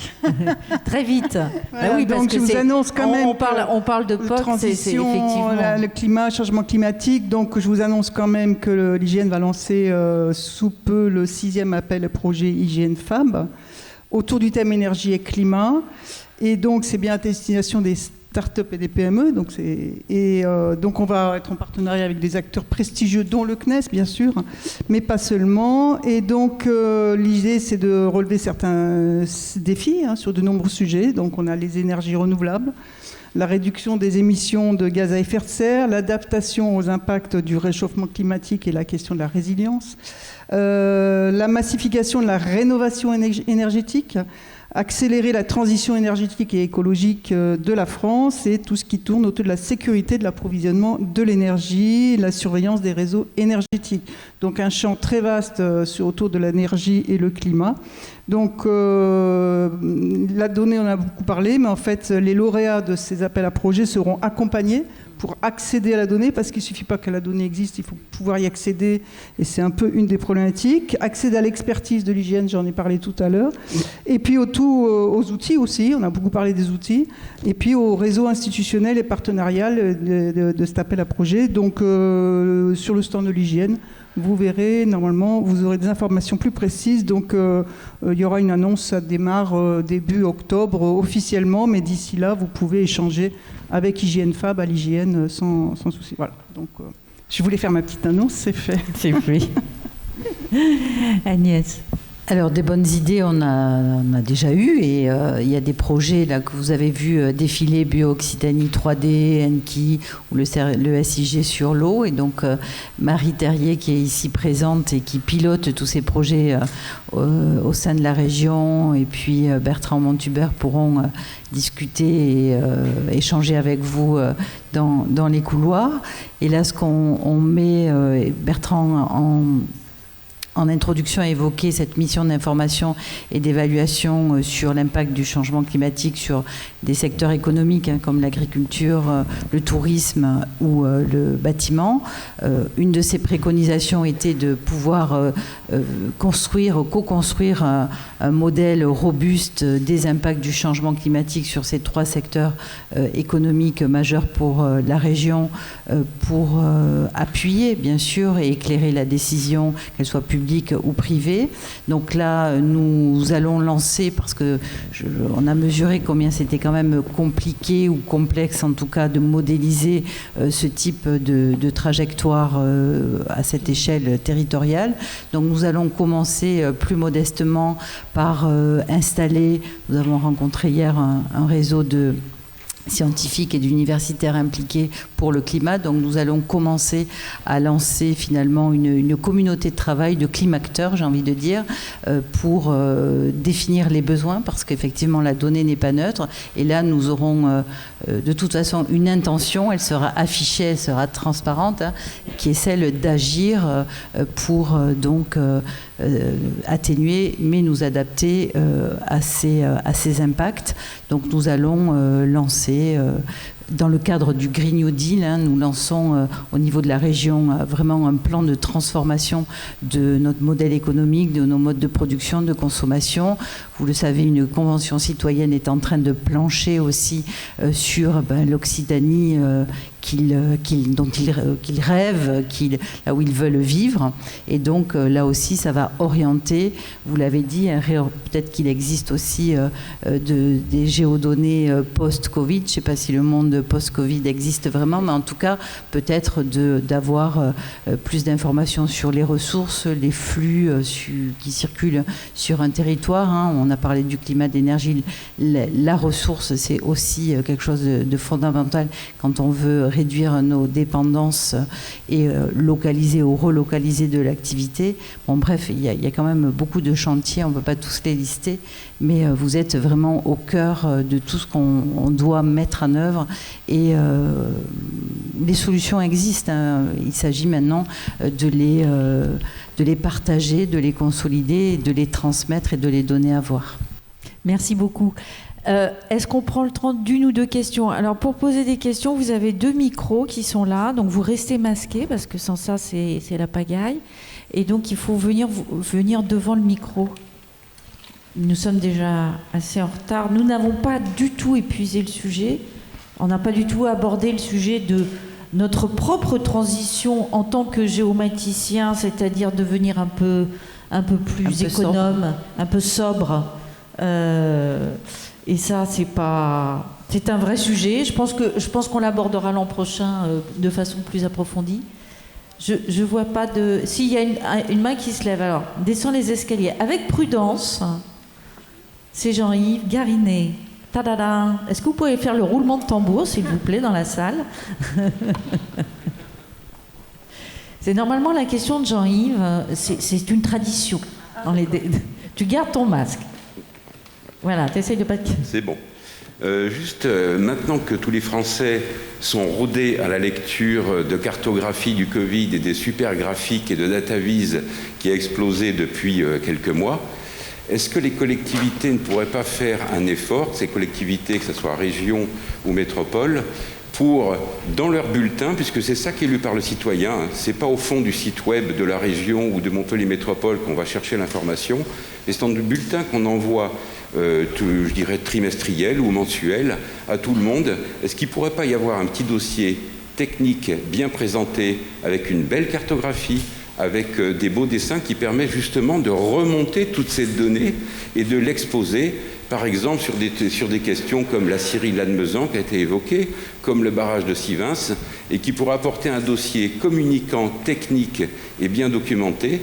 Très vite. Voilà, bah oui, donc parce que je vous annonce quand même. On parle de POC, transition, c'est effectivement. Le climat, changement climatique. Donc je vous annonce quand même que l'IGN va lancer sous peu le 6e appel projet IGN Fab autour du thème énergie et climat. Et donc c'est bien à destination des start-up et des PME. Donc on va être en partenariat avec des acteurs prestigieux, dont le CNES bien sûr, mais pas seulement. Et donc l'idée c'est de relever certains défis sur de nombreux sujets. Donc on a les énergies renouvelables, la réduction des émissions de gaz à effet de serre, l'adaptation aux impacts du réchauffement climatique et la question de la résilience, la massification de la rénovation énergétique, accélérer la transition énergétique et écologique de la France et tout ce qui tourne autour de la sécurité de l'approvisionnement de l'énergie, la surveillance des réseaux énergétiques. Donc un champ très vaste autour de l'énergie et le climat. Donc la donnée, on a beaucoup parlé, mais en fait les lauréats de ces appels à projets seront accompagnés pour accéder à la donnée, parce qu'il ne suffit pas que la donnée existe, il faut pouvoir y accéder, et c'est un peu une des problématiques. Accéder à l'expertise de l'hygiène, j'en ai parlé tout à l'heure, et puis aux outils aussi, on a beaucoup parlé des outils, et puis au réseau institutionnel et partenarial de cet appel à projet. Donc sur le stand de l'hygiène, vous verrez, normalement, vous aurez des informations plus précises. Donc, il y aura une annonce, ça démarre début octobre officiellement, mais d'ici là, vous pouvez échanger avec IGN Fab à l'IGN sans souci. Voilà. Donc, je voulais faire ma petite annonce, c'est fait. C'est fait. Agnès. Alors, des bonnes idées, on a déjà eu, et il y a des projets là, que vous avez vu défiler, Bio-Occitanie 3D, Enki, ou le SIG sur l'eau. Et donc, Marie Terrier, qui est ici présente et qui pilote tous ces projets au sein de la région, et puis Bertrand Montubert pourront discuter et échanger avec vous dans les couloirs. Et là, ce qu'on met, Bertrand, en introduction a évoqué cette mission d'information et d'évaluation sur l'impact du changement climatique sur des secteurs économiques comme l'agriculture, le tourisme ou le bâtiment. Une de ces préconisations était de pouvoir co-construire un modèle robuste des impacts du changement climatique sur ces 3 secteurs économiques majeurs pour la région, pour appuyer bien sûr et éclairer la décision, qu'elle soit publique ou privée. Donc là, nous allons lancer, parce que on a mesuré combien c'était quand même compliqué ou complexe en tout cas de modéliser ce type de trajectoire à cette échelle territoriale. Donc nous allons commencer plus modestement par installer, nous avons rencontré hier un réseau de scientifiques et d'universitaires impliqués pour le climat. Donc nous allons commencer à lancer finalement une communauté de travail de climacteurs, j'ai envie de dire, pour définir les besoins, parce qu'effectivement la donnée n'est pas neutre. Et là nous aurons de toute façon une intention, elle sera affichée, elle sera transparente, qui est celle d'agir pour donc atténuer mais nous adapter à ces impacts. Donc nous allons lancer dans le cadre du Green New Deal, nous lançons au niveau de la région vraiment un plan de transformation de notre modèle économique, de nos modes de production, de consommation. Vous le savez, une convention citoyenne est en train de plancher aussi sur l'Occitanie dont ils rêvent, là où ils veulent vivre. Et donc là aussi, ça va orienter, vous l'avez dit, peut-être qu'il existe aussi des géodonnées post-Covid. Je ne sais pas si le monde post-Covid existe vraiment, mais en tout cas, peut-être d'avoir plus d'informations sur les ressources, les flux qui circulent sur un territoire. Hein. On a parlé du climat, d'énergie. La ressource, c'est aussi quelque chose de fondamental quand on veut réduire nos dépendances et localiser ou relocaliser de l'activité. Bon, bref, il y a quand même beaucoup de chantiers, on ne peut pas tous les lister, mais vous êtes vraiment au cœur de tout ce qu'on doit mettre en œuvre et les solutions existent. Hein. Il s'agit maintenant de les partager, de les consolider, de les transmettre et de les donner à voir. Merci beaucoup. Est-ce qu'on prend le temps d'une ou deux questions? Alors, pour poser des questions, vous avez 2 micros qui sont là, donc vous restez masqués, parce que sans ça, c'est la pagaille. Et donc, il faut venir devant le micro. Nous sommes déjà assez en retard. Nous n'avons pas du tout épuisé le sujet. On n'a pas du tout abordé le sujet de notre propre transition en tant que géomaticien, c'est-à-dire devenir un peu plus économe, un peu sobre. Et ça, c'est un vrai sujet. Je pense qu'on l'abordera l'an prochain de façon plus approfondie. Je vois pas de... S'il y a une main qui se lève, alors, descend les escaliers. Avec prudence, c'est Jean-Yves Garinet. Tadada. Est-ce que vous pouvez faire le roulement de tambour, s'il vous plaît, dans la salle? C'est normalement la question de Jean-Yves, c'est une tradition. Tu gardes ton masque. Voilà, t'essayes de pas te... C'est bon. Maintenant que tous les Français sont rodés à la lecture de cartographie du Covid et des super graphiques et de DataVis qui a explosé depuis quelques mois, est-ce que les collectivités ne pourraient pas faire un effort, ces collectivités, que ce soit région ou métropole, pour, dans leur bulletin, puisque c'est ça qui est lu par le citoyen, c'est pas au fond du site web de la région ou de Montpellier Métropole qu'on va chercher l'information, mais c'est dans le bulletin qu'on envoie, je dirais trimestriel ou mensuel, à tout le monde. Est-ce qu'il ne pourrait pas y avoir un petit dossier technique bien présenté, avec une belle cartographie, avec des beaux dessins qui permettent justement de remonter toutes ces données et de l'exposer, par exemple sur des questions comme la scierie Lannemezan qui a été évoquée, comme le barrage de Sivens, et qui pourra apporter un dossier communicant, technique et bien documenté.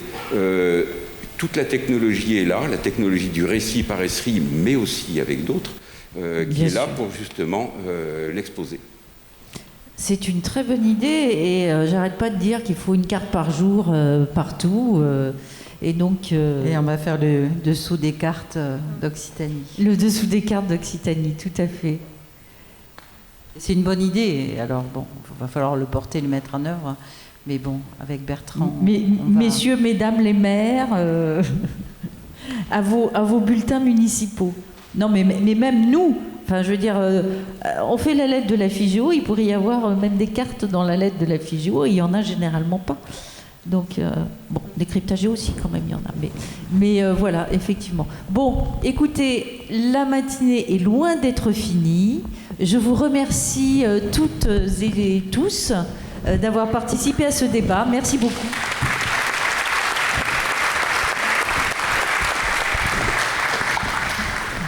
Toute la technologie est là, la technologie du récit par Esri, mais aussi avec d'autres, qui est là pour justement l'exposer. C'est une très bonne idée et j'arrête pas de dire qu'il faut une carte par jour partout. Et donc, et on va faire le dessous des cartes d'Occitanie. Le dessous des cartes d'Occitanie, tout à fait. C'est une bonne idée. Alors bon, il va falloir le porter, le mettre en œuvre. Mais bon, avec Bertrand... Messieurs, mesdames les maires, à vos bulletins municipaux. Non, mais même nous... Enfin, je veux dire, on fait la lettre de la Figéo, il pourrait y avoir même des cartes dans la lettre de la Figéo, et il n'y en a généralement pas. Donc, bon, décryptager aussi, quand même, il y en a. Mais voilà, effectivement. Bon, écoutez, la matinée est loin d'être finie. Je vous remercie toutes et tous d'avoir participé à ce débat. Merci beaucoup.